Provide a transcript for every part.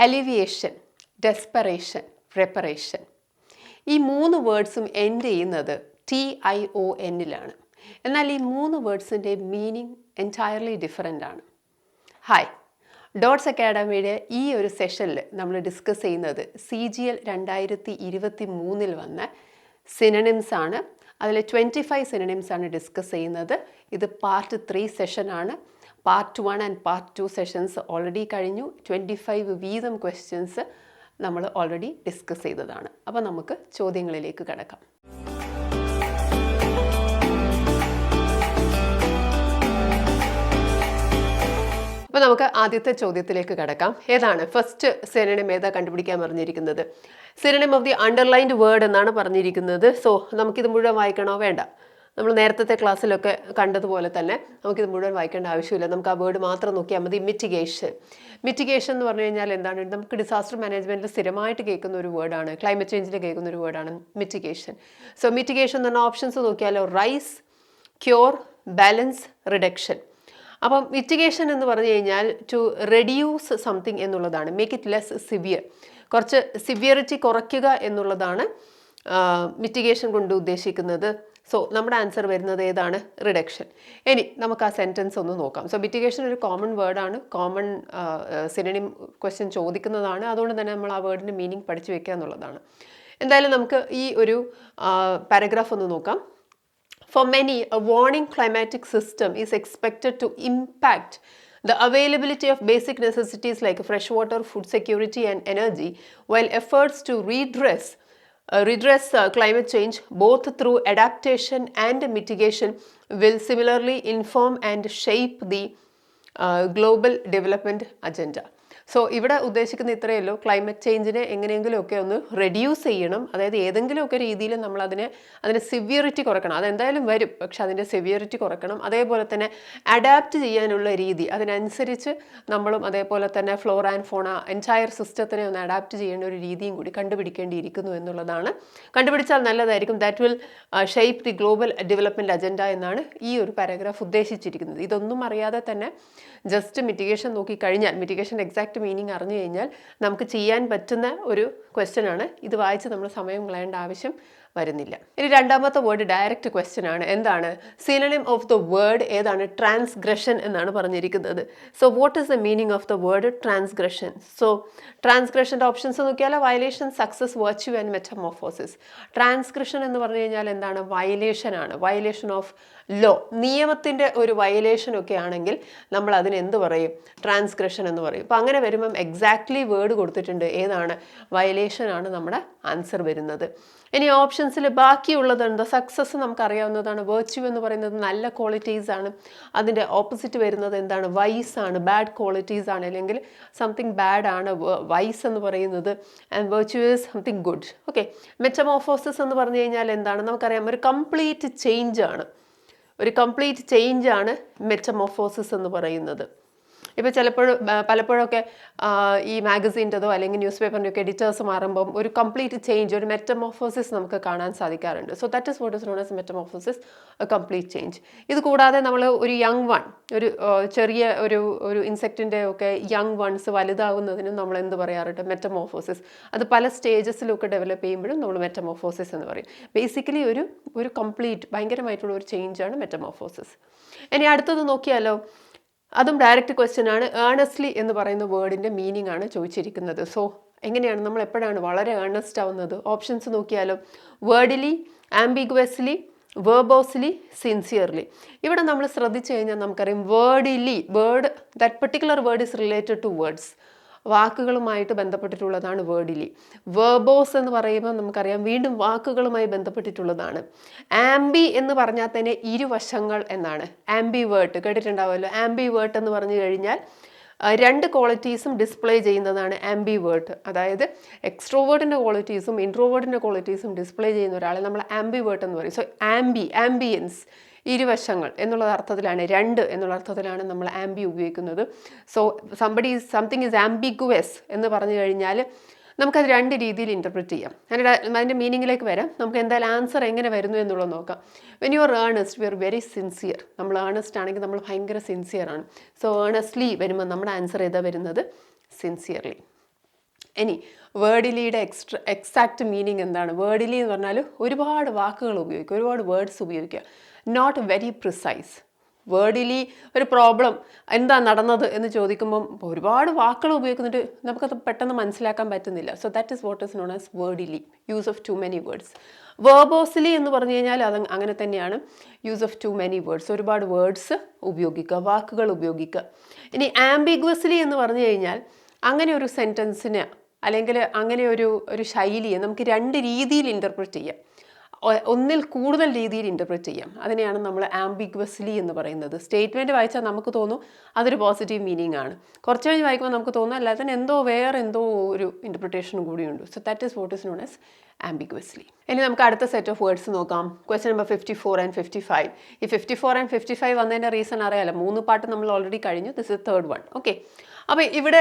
Alleviation, desperation, റെപ്പറേഷൻ. ഈ 3 വേർഡ്സും end ചെയ്യുന്നത് TIONലാണ്. എന്നാൽ ഈ 3 വേർഡ്സിൻ്റെ മീനിങ് എൻറ്റയർലി ഡിഫറെൻ്റ് ആണ്. ഹായ്, ഡോട്ട്സ് അക്കാഡമിയുടെ ഈ ഒരു സെഷനിൽ നമ്മൾ ഡിസ്കസ് ചെയ്യുന്നത് CGL 2023 വന്ന സിനണിംസ് ആണ്. അതിൽ 25 സിനണിംസ് ആണ് ഡിസ്കസ് ചെയ്യുന്നത്. ഇത് പാർട്ട് 3 സെഷനാണ്. Part 1 and part 2 sessions already കഴിഞ്ഞു. 25 വീതം ക്വസ്റ്റ്യൻസ് നമ്മൾ ഓൾറെഡി ഡിസ്കസ് ചെയ്തതാണ്. അപ്പോൾ നമുക്ക് ചോദ്യങ്ങളിലേക്ക് കടക്കാം. അപ്പോൾ നമുക്ക് ആദ്യത്തെ ചോദ്യത്തിലേക്ക് കടക്കാം. ഏതാണ് ഫസ്റ്റ് സിനണിം ഏതാ കണ്ടുപിടിക്കാൻ പറഞ്ഞിരിക്കുന്നത്? Synonym of the underlined word എന്നാണ് പറഞ്ഞിരിക്കുന്നത്. സോ നമുക്കിത് മുഴുവൻ വായിക്കണോ? വേണ്ട. നമ്മൾ നേരത്തെ ക്ലാസ്സിലൊക്കെ കണ്ടതുപോലെ തന്നെ നമുക്കിത് മുഴുവൻ വായിക്കേണ്ട ആവശ്യമില്ല. നമുക്ക് ആ വേർഡ് മാത്രം നോക്കിയാൽ മതി. മിറ്റിഗേഷൻ. മിറ്റിഗേഷൻ എന്ന് പറഞ്ഞു കഴിഞ്ഞാൽ എന്താണ്? നമുക്ക് ഡിസാസ്റ്റർ മാനേജ്മെൻറ്റിൽ സ്ഥിരമായിട്ട് കേൾക്കുന്ന ഒരു വേർഡാണ്. ക്ലൈമറ്റ് ചേഞ്ചിൽ കേൾക്കുന്ന ഒരു വേർഡാണ് മിറ്റിഗേഷൻ. സോ മിറ്റിഗേഷൻ എന്ന് പറഞ്ഞ ഓപ്ഷൻസ് നോക്കിയാലോ, റൈസ്, ക്യൂർ, ബാലൻസ്, റിഡക്ഷൻ. അപ്പം മിറ്റിഗേഷൻ എന്ന് പറഞ്ഞു കഴിഞ്ഞാൽ ടു റെഡ്യൂസ് സംതിങ് എന്നുള്ളതാണ്. Make it less severe. കുറച്ച് സിവിയറിറ്റി കുറയ്ക്കുക എന്നുള്ളതാണ് മിറ്റിഗേഷൻ കൊണ്ട് ഉദ്ദേശിക്കുന്നത്. സോ നമ്മുടെ ആൻസർ വരുന്നത് ഏതാണ്? റിഡക്ഷൻ. ഇനി നമുക്ക് ആ സെൻറ്റൻസ് ഒന്ന് നോക്കാം. സോ മിറ്റിഗേഷൻ ഒരു കോമൺ വേർഡാണ്. കോമൺ സിനണിം ക്വസ്റ്റ്യൻ ചോദിക്കുന്നതാണ്. അതുകൊണ്ട് തന്നെ നമ്മൾ ആ വേർഡിൻ്റെ മീനിങ് പഠിച്ചു വെക്കുക എന്നുള്ളതാണ്. എന്തായാലും നമുക്ക് ഈ ഒരു പാരഗ്രാഫ് ഒന്ന് നോക്കാം. For many, a warning climatic system is expected to impact the availability of basic necessities like fresh water, food security, and energy, while efforts to redress climate change, both through adaptation and mitigation, will similarly inform and shape the global development agenda. So ഇവിടെ ഉദ്ദേശിക്കുന്ന ഇത്രയേ ഉള്ളൂ. Climate ചേഞ്ചിനെ എങ്ങനെയെങ്കിലുമൊക്കെ ഒന്ന് reduce ചെയ്യണം. അതായത് ഏതെങ്കിലുമൊക്കെ രീതിയിൽ നമ്മൾ അതിൻ്റെ സിവിയറിറ്റി കുറയ്ക്കണം. അതെന്തായാലും വരും, പക്ഷെ അതിൻ്റെ സിവിയറിറ്റി കുറയ്ക്കണം. അതേപോലെ തന്നെ അഡാപ്റ്റ് ചെയ്യാനുള്ള രീതി, അതിനനുസരിച്ച് നമ്മളും അതേപോലെ തന്നെ ഫ്ലോറ ആൻഡ് ഫോണ എൻറ്റയർ സിസ്റ്റത്തിനെ ഒന്ന് അഡാപ്റ്റ് ചെയ്യേണ്ട ഒരു രീതിയും കൂടി കണ്ടുപിടിക്കേണ്ടിയിരിക്കുന്നു എന്നുള്ളതാണ്. കണ്ടുപിടിച്ചാൽ നല്ലതായിരിക്കും. That will shape the global development agenda എന്നാണ് ഈ ഒരു പാരഗ്രാഫ് ഉദ്ദേശിച്ചിരിക്കുന്നത്. ഇതൊന്നും അറിയാതെ തന്നെ ജസ്റ്റ് മിറ്റിഗേഷൻ നോക്കിക്കഴിഞ്ഞാൽ, മിറ്റിഗേഷൻ്റെ എക്സാക്ട് മീനിങ് അറിഞ്ഞു കഴിഞ്ഞാൽ നമുക്ക് ചെയ്യാൻ പറ്റുന്ന ഒരു ക്വസ്റ്റ്യൻ ആണ്. ഇത് വായിച്ച് നമ്മൾ സമയം കളയേണ്ട ആവശ്യം വരുന്നില്ല. ഇനി രണ്ടാമത്തെ വേർഡ് ഡയറക്റ്റ് ക്വസ്റ്റ്യൻ ആണ്. എന്താണ് സിനണിം ഓഫ് ദ വേർഡ്? ഏതാണ്? ട്രാൻസ്ഗ്രഷൻ എന്നാണ് പറഞ്ഞിരിക്കുന്നത്. So what is the meaning of the word transgression? So ട്രാൻസ്ഗ്രഷൻ്റെ ഓപ്ഷൻസ് നോക്കിയാൽ violation, success, virtue and metamorphosis. Transgression എന്ന് പറഞ്ഞു കഴിഞ്ഞാൽ എന്താണ്? വയലേഷൻ ആണ്. വയലേഷൻ ഓഫ് ലോ, നിയമത്തിൻ്റെ ഒരു വയലേഷൻ ഒക്കെ ആണെങ്കിൽ നമ്മൾ അതിന് എന്ത് പറയും? ട്രാൻസ്ഗ്രഷൻ എന്ന് പറയും. അപ്പോൾ അങ്ങനെ വരുമ്പം എക്സാക്ട്ലി വേർഡ് കൊടുത്തിട്ടുണ്ട്. ഏതാണ്? വയലേഷൻ ആണ് നമ്മുടെ ആൻസർ വരുന്നത്. ഇനി ഓപ്ഷൻസിൽ ബാക്കിയുള്ളത് എന്താ? സക്സസ് നമുക്കറിയാവുന്നതാണ്. വെർച്യു എന്ന് പറയുന്നത് നല്ല ക്വാളിറ്റീസ് ആണ്. അതിൻ്റെ ഓപ്പോസിറ്റ് വരുന്നത് എന്താണ്? വൈസ് ആണ്, ബാഡ് ക്വാളിറ്റീസ് ആണ്, അല്ലെങ്കിൽ സംതിങ് ബാഡ് ആണ് വൈസ് എന്ന് പറയുന്നത്. And virtue is something good. Okay. Metamorphosis എന്ന് പറഞ്ഞു കഴിഞ്ഞാൽ എന്താണ്? നമുക്കറിയാം, ഒരു കംപ്ലീറ്റ് ചേഞ്ച് ആണ്. ഒരു കംപ്ലീറ്റ് ചേഞ്ച് ആണ് മെറ്റമോർഫോസിസ് എന്ന് പറയുന്നത്. ഇപ്പോൾ പലപ്പോഴൊക്കെ ഈ മാഗസീൻ്റെതോ അല്ലെങ്കിൽ ന്യൂസ് പേപ്പറിൻ്റെയൊക്കെ എഡിറ്റേഴ്സ് മാറുമ്പം ഒരു കംപ്ലീറ്റ് ചേഞ്ച്, ഒരു മെറ്റമോർഫോസിസ് നമുക്ക് കാണാൻ സാധിക്കാറുണ്ട്. So that is what is known as metamorphosis, A complete change. ഇത് കൂടാതെ നമ്മൾ ഒരു യങ് വൺ, ഒരു ചെറിയ ഒരു ഇൻസെക്റ്റിൻ്റെ ഒക്കെ യങ് വൺസ് വലുതാവുന്നതിനും നമ്മൾ എന്ത് പറയാറുണ്ട്? മെറ്റമോർഫോസിസ്. അത് പല സ്റ്റേജസിലൊക്കെ ഡെവലപ്പ് ചെയ്യുമ്പോഴും നമ്മൾ മെറ്റമോർഫോസിസ് എന്ന് പറയും. ബേസിക്കലി ഒരു കംപ്ലീറ്റ് ഭയങ്കരമായിട്ടുള്ള ഒരു ചേഞ്ചാണ് മെറ്റമോർഫോസിസ്. ഇനി അടുത്തത് നോക്കിയാലോ, അതും ഡയറക്റ്റ് ക്വസ്റ്റ്യൻ ആണ്. ഏണസ്റ്റ്ലി എന്ന് പറയുന്ന വേർഡിൻ്റെ മീനിങ് ആണ് ചോദിച്ചിരിക്കുന്നത്. സോ എങ്ങനെയാണ് നമ്മൾ എപ്പോഴാണ് വളരെ ഏണസ്റ്റ് ആവുന്നത്? ഓപ്ഷൻസ് നോക്കിയാലോ, വേർഡിലി, ആംബിഗ്വസ്ലി, വേർബോസ്ലി, സിൻസിയർലി. ഇവിടെ നമ്മൾ ശ്രദ്ധിച്ചു കഴിഞ്ഞാൽ നമുക്കറിയാം, wordily, that particular word is related to words, വാക്കുകളുമായിട്ട് ബന്ധപ്പെട്ടിട്ടുള്ളതാണ് വേർഡിലി. വേർബോസ് എന്ന് പറയുമ്പോൾ നമുക്കറിയാം വീണ്ടും വാക്കുകളുമായി ബന്ധപ്പെട്ടിട്ടുള്ളതാണ്. ആംബി എന്ന് പറഞ്ഞാൽ തന്നെ ഇരുവശങ്ങൾ എന്നാണ്. ആംബിവേർട്ട് കേട്ടിട്ടുണ്ടാവുമല്ലോ. ആംബിവേർട്ട് എന്ന് പറഞ്ഞു കഴിഞ്ഞാൽ രണ്ട് ക്വാളിറ്റീസും ഡിസ്പ്ലേ ചെയ്യുന്നതാണ് ആംബിവേർട്ട്. അതായത് എക്സ്ട്രോവേർട്ടിൻ്റെ ക്വാളിറ്റീസും ഇൻട്രോവേർട്ടിൻ്റെ ക്വാളിറ്റീസും ഡിസ്പ്ലേ ചെയ്യുന്ന ഒരാളെ നമ്മൾ ആംബിവേർട്ട് എന്ന് പറയും. സോ ആംബിയൻസ്, ഇരുവശങ്ങൾ എന്നുള്ള അർത്ഥത്തിലാണ്, രണ്ട് എന്നുള്ള അർത്ഥത്തിലാണ് നമ്മൾ ആംബി ഉപയോഗിക്കുന്നത്. സോ സംതിങ് ഈസ് ആംബിഗ്വസ് എന്ന് പറഞ്ഞു കഴിഞ്ഞാൽ നമുക്കത് രണ്ട് രീതിയിൽ ഇൻ്റർപ്രിറ്റ് ചെയ്യാം. അതിൻ്റെ മീനിങ്ങിലേക്ക് വരാം. നമുക്ക് എന്തായാലും ആൻസർ എങ്ങനെ വരുന്നു എന്നുള്ളത് നോക്കാം. When you are earnest, we are very sincere. നമ്മൾ ഏണസ്റ്റ് ആണെങ്കിൽ നമ്മൾ ഭയങ്കര സിൻസിയർ ആണ്. സോ ഏണസ്റ്റ്ലി വരുമ്പോൾ നമ്മുടെ ആൻസർ ഏതാ വരുന്നത്? സിൻസിയർലി. ഇനി വേർഡിലിയുടെ എക്സാക്റ്റ് മീനിങ് എന്താണ്? വേർഡിലി എന്ന് പറഞ്ഞാൽ ഒരുപാട് വാക്കുകൾ ഉപയോഗിക്കുക, ഒരുപാട് വേർഡ്സ് ഉപയോഗിക്കുക. Not very precise. വേർഡിലി ഒരു പ്രോബ്ലം എന്താ നടന്നത് എന്ന് ചോദിക്കുമ്പം ഒരുപാട് വാക്കുകൾ ഉപയോഗിക്കുന്നുണ്ട്, നമുക്കത് പെട്ടെന്ന് മനസ്സിലാക്കാൻ പറ്റുന്നില്ല. So that is what is known as wordily, use of too many words. Verbosely എന്ന് പറഞ്ഞു കഴിഞ്ഞാൽ അത് അങ്ങനെ തന്നെയാണ്, use of too many words, ഒരുപാട് വേർഡ്സ് ഉപയോഗിക്കുക, വാക്കുകൾ ഉപയോഗിക്കുക. ഇനി ആംബിഗ്വസ്ലി എന്ന് പറഞ്ഞു കഴിഞ്ഞാൽ അങ്ങനെ ഒരു സെൻറ്റൻസിന് അല്ലെങ്കിൽ അങ്ങനെ ഒരു ശൈലിയെ നമുക്ക് രണ്ട് രീതിയിൽ ഇൻ്റർപ്രറ്റ് ചെയ്യാം, ഒന്നിൽ കൂടുതൽ രീതിയിൽ ഇൻ്റർപ്രറ്റ് ചെയ്യാം. അതിനെയാണ് നമ്മൾ ആംബിഗ്വസ്ലി എന്ന് പറയുന്നത്. സ്റ്റേറ്റ്മെൻറ്റ് വായിച്ചാൽ നമുക്ക് തോന്നും അതൊരു പോസിറ്റീവ് മീനിങ് ആണ്, കുറച്ച് കഴിഞ്ഞ് വായിക്കുമ്പോൾ നമുക്ക് തോന്നും അല്ല അതിന് എന്തോ ഒരു ഇൻ്റർപ്രിട്ടേഷനും കൂടിയുണ്ട്. So that is what is known as ambiguously. ഇനി നമുക്ക് അടുത്ത സെറ്റ് ഓഫ് വേർഡ്സ് നോക്കാം. Question number 54 and 55. ഈ 54 and 55 വന്നതിൻ്റെ റീസൺ അറിയാമല്ലോ, 3 പാർട്ട് നമ്മൾ ഓൾറെഡി കഴിഞ്ഞു. This is third one. Okay, അപ്പോൾ ഇവിടെ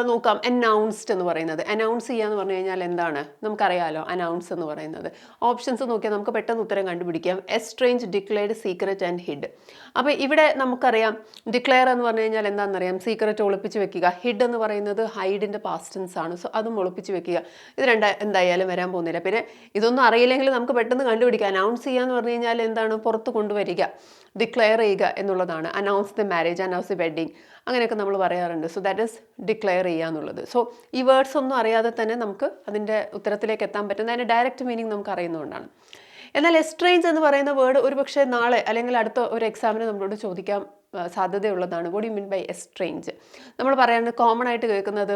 നോക്കാം. അനൗൺസ്ഡ് എന്ന് പറയുന്നത്, അനൗൺസ് ചെയ്യുക എന്ന് പറഞ്ഞു കഴിഞ്ഞാൽ എന്താണ് നമുക്കറിയാമല്ലോ. അനൗൺസ് എന്ന് പറയുന്നത് ഓപ്ഷൻസ് നോക്കിയാൽ നമുക്ക് പെട്ടെന്ന് ഉത്തരം കണ്ടുപിടിക്കാം. എസ്ട്രേഞ്ച്, ഡിക്ലെയർഡ്, സീക്രറ്റ് ആൻഡ് ഹിഡ്. അപ്പോൾ ഇവിടെ നമുക്കറിയാം ഡിക്ലെയർ എന്ന് പറഞ്ഞു കഴിഞ്ഞാൽ എന്താണെന്നറിയാം, സീക്രറ്റ് ഒളിപ്പിച്ച് വെക്കുക. ഹിഡ് എന്ന് പറയുന്നത് ഹൈഡിൻ്റെ പാസ്റ്റ് ടെൻസ് ആണ്. സോ അതും ഒളിപ്പിച്ച് വെക്കുക. ഇത് എന്തായാലും വരാൻ പോകുന്നില്ല. പിന്നെ ഇതൊന്നും അറിയില്ലെങ്കിൽ നമുക്ക് പെട്ടെന്ന് കണ്ടുപിടിക്കാം. അനൗൺസ് ചെയ്യുക എന്ന് പറഞ്ഞു കഴിഞ്ഞാൽ എന്താണ്, പുറത്ത് കൊണ്ടുവരിക, ഡിക്ലെയർ ചെയ്യുക എന്നുള്ളതാണ്. Announce the marriage, announce the wedding, അങ്ങനെയൊക്കെ നമ്മൾ പറയാറുണ്ട്. സോ ദാറ്റ് ഈസ് ഡിക്ലെയർ ചെയ്യുക എന്നുള്ളത്. സോ ഈ വേർഡ്സ് ഒന്നും അറിയാതെ തന്നെ നമുക്ക് അതിൻ്റെ ഉത്തരത്തിലേക്ക് എത്താൻ പറ്റുന്ന അതിൻ്റെ ഡയറക്റ്റ് മീനിങ് നമുക്ക് അറിയുന്നതുകൊണ്ടാണ്. എന്നാൽ എസ്ട്രേഞ്ച് എന്ന് പറയുന്ന വേർഡ് ഒരുപക്ഷെ നാളെ അല്ലെങ്കിൽ അടുത്ത ഒരു എക്സാമിന് നമ്മളോട് ചോദിക്കാൻ സാധ്യതയുള്ളതാണ്. What you mean by estrange? നമ്മൾ പറയാറുണ്ട്, കോമൺ ആയിട്ട് കേൾക്കുന്നത്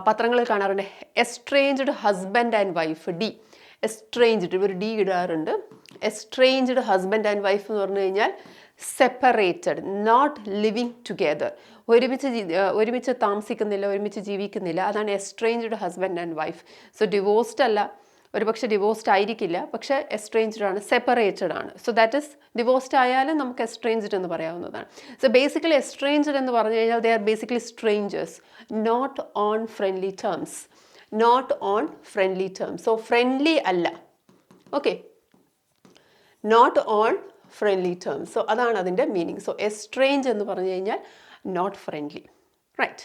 പത്രങ്ങളിൽ കാണാറുണ്ട്, estranged husband and wife. Estranged, ഇവർ ഡി ഇടാറുണ്ട്. എസ്ട്രേഞ്ച്ഡ് ഹസ്ബൻഡ് ആൻഡ് വൈഫ് എന്ന് പറഞ്ഞു കഴിഞ്ഞാൽ സെപ്പറേറ്റഡ്, നോട്ട് ലിവിങ് ടുഗെദർ, ഒരുമിച്ച് താമസിക്കുന്നില്ല, ഒരുമിച്ച് ജീവിക്കുന്നില്ല. അതാണ് estranged husband and wife. So divorced അല്ല, ഒരുപക്ഷെ ഡിവോഴ്സ്ഡ് ആയിരിക്കില്ല, പക്ഷേ എസ്ട്രേഞ്ച്ഡ് ആണ്, സെപ്പറേറ്റഡ് ആണ്. സോ ദാറ്റ് ഈസ് ഡിവോഴ്സ്ഡ് ആയാലും നമുക്ക് എസ്ട്രേഞ്ച്ഡ് എന്ന് പറയാവുന്നതാണ്. സോ ബേസിക്കലി എസ്ട്രേഞ്ച്ഡ് എന്ന് പറഞ്ഞു കഴിഞ്ഞാൽ they are basically strangers, not on friendly terms, not on friendly terms. So friendly അല്ല, okay, not on friendly terms. So അതാണ് അതിൻ്റെ മീനിങ്. സോ എസ്ട്രേഞ്ച് എന്ന് പറഞ്ഞു കഴിഞ്ഞാൽ നോട്ട് ഫ്രണ്ട്ലി, റൈറ്റ്.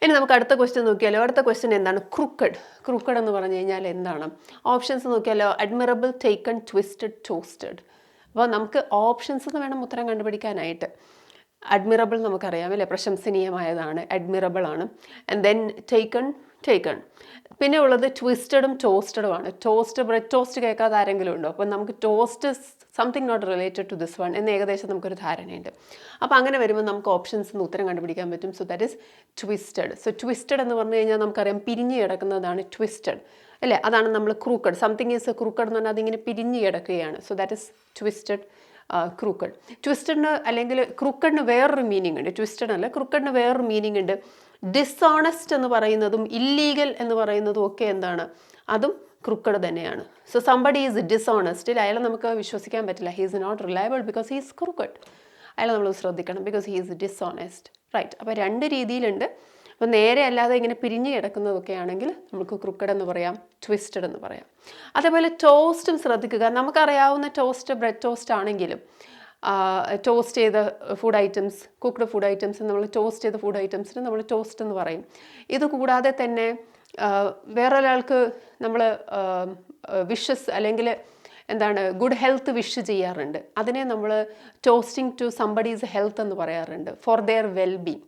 ഇനി നമുക്ക് അടുത്ത ക്വസ്റ്റ്യൻ നോക്കിയാലോ. അടുത്ത ക്വസ്റ്റ്യൻ എന്താണ്? ക്രൂക്കഡ്. ക്രൂക്കഡ് എന്ന് പറഞ്ഞു കഴിഞ്ഞാൽ എന്താണ്? ഓപ്ഷൻസ് നോക്കിയാലോ. അഡ്മിറബിൾ, ടേക്കൺ, ട്വിസ്റ്റഡ്, ടോസ്റ്റഡ്. അപ്പോൾ നമുക്ക് ഓപ്ഷൻസ് എന്ന് വേണം ഉത്തരം കണ്ടുപിടിക്കാനായിട്ട്. അഡ്മിറബിൾ നമുക്കറിയാം അല്ലേ, പ്രശംസനീയമായതാണ്, അഡ്മിറബിൾ ആണ്. And then taken. പിന്നെ ഉള്ളത് ട്വിസ്റ്റഡും ടോസ്റ്റഡുമാണ്. ബ്രെഡ് ടോസ്റ്റ് കേൾക്കാതെ ആരെങ്കിലും ഉണ്ടോ? അപ്പോൾ നമുക്ക് toast something not related to this one എന്ന് ഏകദേശം നമുക്കൊരു ധാരണയുണ്ട്. അപ്പോൾ അങ്ങനെ വരുമ്പോൾ നമുക്ക് ഓപ്ഷൻസ് നിന്ന് ഉത്തരം കണ്ടുപിടിക്കാൻ പറ്റും. So that is twisted. So twisted എന്ന് പറഞ്ഞു കഴിഞ്ഞാൽ നമുക്കറിയാം പിരിഞ്ഞ് കിടക്കുന്നതാണ് ട്വിസ്റ്റഡ് അല്ലേ, അതാണ് നമ്മൾ ക്രൂക്കഡ്. സംതിങ് ഈസ് ക്രൂക്കഡ് എന്ന് പറഞ്ഞാൽ അതിങ്ങനെ പിരിഞ്ഞ് കിടക്കുകയാണ്. So that is twisted, crooked. ട്വിസ്റ്റഡിന് അല്ലെങ്കിൽ ക്രൂക്കഡിന് വേറൊരു മീനിങ് ഉണ്ട്. ട്വിസ്റ്റഡ് അല്ല, ക്രൂക്കഡിന് വേറൊരു മീനിങ് ഉണ്ട്. ഡിസോണസ്റ്റ് എന്ന് പറയുന്നതും ഇല്ലീഗൽ എന്ന് പറയുന്നതും ഒക്കെ എന്താണ്, അതും ക്രൂക്കഡ് തന്നെയാണ്. സോ സംബഡി ഈസ് ഡിസോണസ്റ്റ്, അയാളെ നമുക്ക് വിശ്വസിക്കാൻ പറ്റില്ല. He is not reliable because he is crooked. അയാളെ നമ്മൾ ശ്രദ്ധിക്കണം because he is dishonest, right. അപ്പോൾ രണ്ട് രീതിയിലുണ്ട്. അപ്പോൾ നേരെ അല്ലാതെ ഇങ്ങനെ പിരിഞ്ഞ് കിടക്കുന്നതൊക്കെ ആണെങ്കിൽ നമുക്ക് ക്രൂക്കഡ് എന്ന് പറയാം, ട്വിസ്റ്റഡ് എന്ന് പറയാം. അതേപോലെ ടോസ്റ്റും ശ്രദ്ധിക്കുക. നമുക്കറിയാവുന്ന ടോസ്റ്റ് ബ്രെഡ് ടോസ്റ്റ് ആണെങ്കിലും ടോസ്റ്റ് ചെയ്ത food items, cooked food items, നമ്മൾ ടോസ്റ്റ് ചെയ്ത ഫുഡ് ഐറ്റംസിന് നമ്മൾ ടോസ്റ്റ് എന്ന് പറയും. ഇത് കൂടാതെ തന്നെ വേറൊരാൾക്ക് നമ്മൾ വിഷസ് അല്ലെങ്കിൽ എന്താണ് ഗുഡ് ഹെൽത്ത് വിഷ് ചെയ്യാറുണ്ട്. അതിനെ നമ്മൾ ടോസ്റ്റിംഗ് ടു സംബഡീസ് ഹെൽത്ത് എന്ന് പറയാറുണ്ട്, ഫോർ ദെയർ വെൽബീങ്.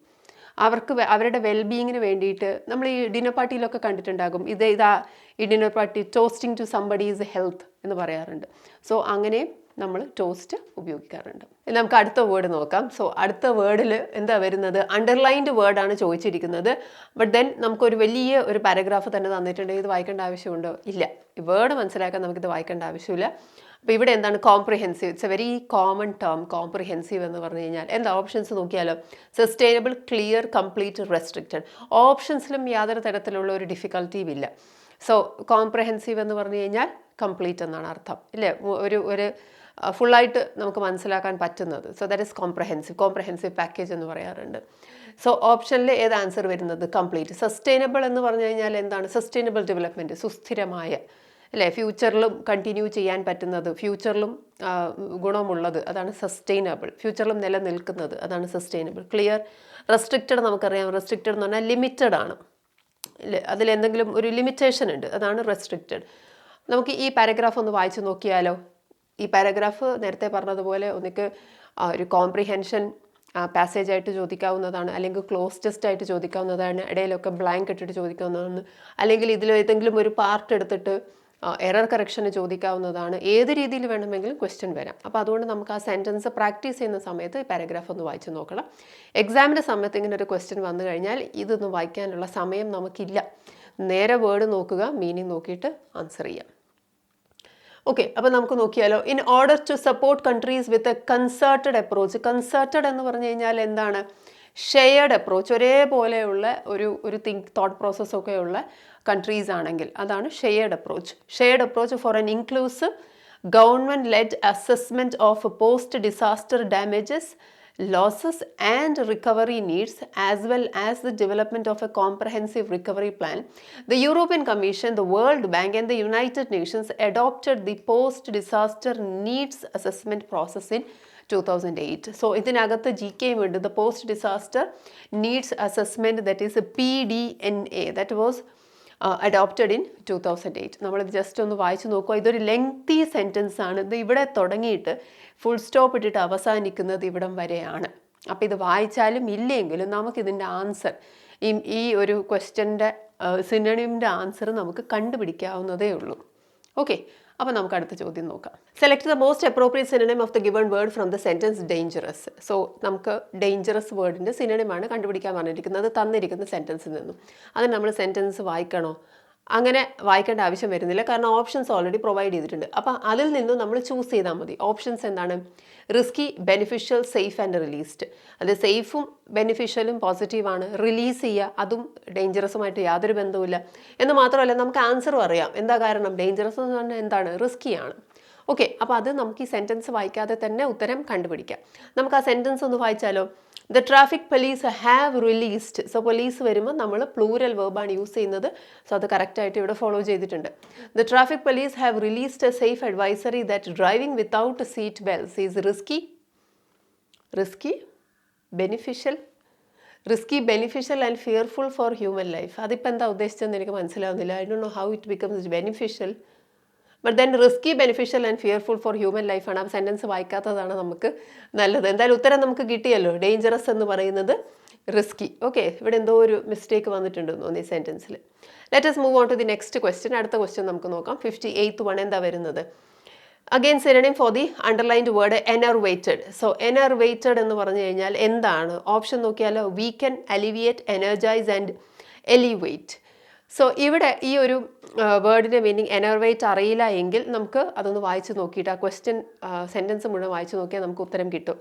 അവരുടെ വെൽബീയിങ്ങിന് വേണ്ടിയിട്ട് നമ്മൾ ഈ ഡിന്നർ പാർട്ടിയിലൊക്കെ കണ്ടിട്ടുണ്ടാകും, ഈ dinner party toasting to somebody's health എന്ന് പറയാറുണ്ട്. സോ അങ്ങനെ നമ്മൾ ടോസ്റ്റ് ഉപയോഗിക്കാറുണ്ട്. നമുക്ക് അടുത്ത വേർഡ് നോക്കാം. സോ അടുത്ത വേർഡിൽ എന്താ വരുന്നത്? അണ്ടർലൈൻഡ് വേർഡാണ് ചോദിച്ചിരിക്കുന്നത്. ബട്ട് ദെൻ നമുക്കൊരു വലിയ ഒരു പാരഗ്രാഫ് തന്നെ തന്നിട്ടുണ്ടെങ്കിൽ ഇത് വായിക്കേണ്ട ആവശ്യമുണ്ടോ? ഇല്ല. ഈ വേർഡ് മനസ്സിലാക്കാൻ നമുക്കിത് വായിക്കേണ്ട ആവശ്യമില്ല. അപ്പോൾ ഇവിടെ എന്താണ്? Comprehensive. It's a very common term comprehensive എന്ന് പറഞ്ഞു കഴിഞ്ഞാൽ. എന്താ ഓപ്ഷൻസ് നോക്കിയാലോ. Sustainable, clear, complete, restricted. ഓപ്ഷൻസിലും യാതൊരു തരത്തിലുള്ള ഒരു ഡിഫിക്കൽട്ടിയും ഇല്ല. സോ കോംപ്രിഹെൻസീവ് എന്ന് പറഞ്ഞു കഴിഞ്ഞാൽ കംപ്ലീറ്റ് എന്നാണ് അർത്ഥം, ഇല്ലേ? ഒരു ഫുള്ളായിട്ട് നമുക്ക് മനസ്സിലാക്കാൻ പറ്റുന്നത്. So that is comprehensive package എന്ന് പറയാറുണ്ട്. സോ ഓപ്ഷനിൽ ഏത് ആൻസർ വരുന്നത്? കംപ്ലീറ്റ്. സസ്റ്റൈനബിൾ എന്ന് പറഞ്ഞു കഴിഞ്ഞാൽ എന്താണ്? സസ്റ്റൈനബിൾ ഡെവലപ്മെൻറ്റ്, സുസ്ഥിരമായ അല്ലേ, ഫ്യൂച്ചറിലും കണ്ടിന്യൂ ചെയ്യാൻ പറ്റുന്നത്, ഫ്യൂച്ചറിലും ഗുണമുള്ളത്, അതാണ് സസ്റ്റൈനബിൾ. ഫ്യൂച്ചറിലും നിലനിൽക്കുന്നത്, അതാണ് സസ്റ്റൈനബിൾ. ക്ലിയർ. റെസ്ട്രിക്റ്റഡ് നമുക്കറിയാം. റെസ്ട്രിക്റ്റഡ് എന്ന് പറഞ്ഞാൽ ലിമിറ്റഡ് ആണ്. അതിലെന്തെങ്കിലും ഒരു ലിമിറ്റേഷൻ ഉണ്ട്, അതാണ് റെസ്ട്രിക്റ്റഡ്. നമുക്ക് ഈ പാരഗ്രാഫ് ഒന്ന് വായിച്ചു നോക്കിയാലോ. ഈ പാരഗ്രാഫ് നേരത്തെ പറഞ്ഞതുപോലെ ഒന്നിക്ക് ഒരു കോംപ്രിഹെൻഷൻ പാസേജ് ആയിട്ട് ചോദിക്കാവുന്നതാണ്, അല്ലെങ്കിൽ ക്ലോസ് ടെസ്റ്റ് ആയിട്ട് ചോദിക്കാവുന്നതാണ്, ഇടയിലൊക്കെ ബ്ലാങ്ക് ഇട്ടിട്ട് ചോദിക്കാവുന്നതാണ്, അല്ലെങ്കിൽ ഇതിൽ ഏതെങ്കിലും ഒരു പാർട്ട് എടുത്തിട്ട് എറർ കറക്ഷന് ചോദിക്കാവുന്നതാണ്. ഏത് രീതിയിൽ വേണമെങ്കിലും ക്വസ്റ്റ്യൻ വരാം. അപ്പോൾ അതുകൊണ്ട് നമുക്ക് ആ സെൻറ്റൻസ് പ്രാക്ടീസ് ചെയ്യുന്ന സമയത്ത് ഈ പാരഗ്രാഫ് ഒന്ന് വായിച്ച് നോക്കണം. എക്സാമിൻ്റെ സമയത്ത് ഇങ്ങനെ ഒരു ക്വസ്റ്റ്യൻ വന്നു കഴിഞ്ഞാൽ ഇതൊന്നും വായിക്കാനുള്ള സമയം നമുക്കില്ല. നേരെ വേർഡ് നോക്കുക, മീനിങ് നോക്കിയിട്ട് ആൻസർ ചെയ്യാം. ഓക്കെ, അപ്പോൾ നമുക്ക് നോക്കിയാലോ. In order to support countries with a concerted approach. Concerted എന്ന് പറഞ്ഞു കഴിഞ്ഞാൽ എന്താണ്? ഷെയർഡ് അപ്രോച്ച്, ഒരേപോലെയുള്ള ഒരു തോട്ട് പ്രോസസ്സൊക്കെ ഉള്ള കൺട്രീസ് ആണെങ്കിൽ അതാണ് shared approach. Shared approach for an inclusive government led assessment of post disaster damages, losses and recovery needs, as well as the development of a comprehensive recovery plan. The European Commission, the World Bank and the United Nations adopted the post-disaster needs assessment process in 2008. So ഇതിനകത്ത് GK ഉണ്ട്, the post-disaster needs assessment, that is PDNA, that was adopted in 2008. നമ്മളിത് just ഒന്ന് വായിച്ചു നോക്കുക. ഇതൊരു lengthy sentence ആണ്. ഇത് ഇവിടെ തുടങ്ങിയിട്ട് ഫുൾ സ്റ്റോപ്പ് ഇട്ടിട്ട് അവസാനിക്കുന്നത് ഇവിടം വരെയാണ്. അപ്പോൾ ഇത് വായിച്ചാലും ഇല്ലെങ്കിലും നമുക്കിതിൻ്റെ ആൻസർ, ഈ ഒരു ക്വസ്റ്റ്യൻ്റെ സിനോണിമിൻ്റെ ആൻസർ നമുക്ക് കണ്ടുപിടിക്കാവുന്നതേ ഉള്ളൂ. ഓക്കെ, അപ്പോൾ നമുക്ക് അടുത്ത ചോദ്യം നോക്കാം. Select the most appropriate synonym of the given word from the sentence dangerous. So നമുക്ക് ഡേഞ്ചറസ് വേർഡിൻ്റെ സിനോണിമാണ് കണ്ടുപിടിക്കാൻ പറഞ്ഞിരിക്കുന്നത് തന്നിരിക്കുന്ന സെൻറ്റൻസിൽ നിന്നും. അത് നമ്മൾ സെൻറ്റൻസ് വായിക്കണോ? അങ്ങനെ വായിക്കേണ്ട ആവശ്യം വരുന്നില്ല, കാരണം ഓപ്ഷൻസ് ഓൾറെഡി പ്രൊവൈഡ് ചെയ്തിട്ടുണ്ട്. അപ്പോൾ അതിൽ നിന്നും നമ്മൾ ചൂസ് ചെയ്താൽ മതി. ഓപ്ഷൻസ് എന്താണ്? Risky, beneficial, safe and released. അത് സേഫും ബെനിഫിഷ്യലും പോസിറ്റീവാണ്. റിലീസ് ചെയ്യുക, അതും ഡേഞ്ചറസുമായിട്ട് യാതൊരു ബന്ധവുമില്ല. എന്ന് മാത്രമല്ല നമുക്ക് ആൻസറും അറിയാം. എന്താ കാരണം? ഡേഞ്ചറസ് എന്ന് പറഞ്ഞാൽ എന്താണ്? റിസ്കിയാണ്. ഓക്കെ, അപ്പോൾ അത് നമുക്ക് ഈ സെൻറ്റൻസ് വായിക്കാതെ തന്നെ ഉത്തരം കണ്ടുപിടിക്കാം. നമുക്ക് ആ സെൻറ്റൻസ് ഒന്ന് വായിച്ചാലോ. The traffic police have released. So police വരുമ്പോൾ നമ്മൾ പ്ലൂരൽ വെർബാണ് യൂസ് ചെയ്യുന്നത്. സോ അത് കറക്റ്റായിട്ട് ഇവിടെ ഫോളോ ചെയ്തിട്ടുണ്ട്. The traffic police have released a safe advisory that driving without seat belts is risky beneficial and fearful for human life. അതിപ്പോൾ എന്താ ഉദ്ദേശിച്ചതെന്ന് എനിക്ക് മനസ്സിലാവുന്നില്ല. I don't know how it becomes beneficial. But then risky, beneficial and fearful for human ലൈഫാണ്. ആ sentence വായിക്കാത്തതാണ് നമുക്ക് നല്ലത്. എന്തായാലും ഉത്തരം നമുക്ക് കിട്ടിയല്ലോ. ഡേഞ്ചറസ് എന്ന് പറയുന്നത് റിസ്കി. ഓക്കെ, ഇവിടെ എന്തോ ഒരു മിസ്റ്റേക്ക് വന്നിട്ടുണ്ടെന്ന് തോന്നി ഈ സെൻറ്റൻസിൽ. Let us move on to the next question. അടുത്ത ക്വസ്റ്റ്യൻ നമുക്ക് നോക്കാം. 58th one എന്താ വരുന്നത്? Again synonym for the underlined word enervated. So enervated എന്ന് പറഞ്ഞു കഴിഞ്ഞാൽ എന്താണ്? ഓപ്ഷൻ നോക്കിയാലോ. Weaken, alleviate, energize and elevate. So ഇവിടെ ഈ ഒരു വേർഡിൻ്റെ മീനിങ് എനർവേറ്റ് അറിയില്ല എങ്കിൽ നമുക്ക് അതൊന്ന് വായിച്ച് നോക്കിയിട്ട് ആ ക്വസ്റ്റ്യൻ സെൻറ്റൻസ് മുഴുവൻ വായിച്ച് നോക്കിയാൽ നമുക്ക് ഉത്തരം കിട്ടും.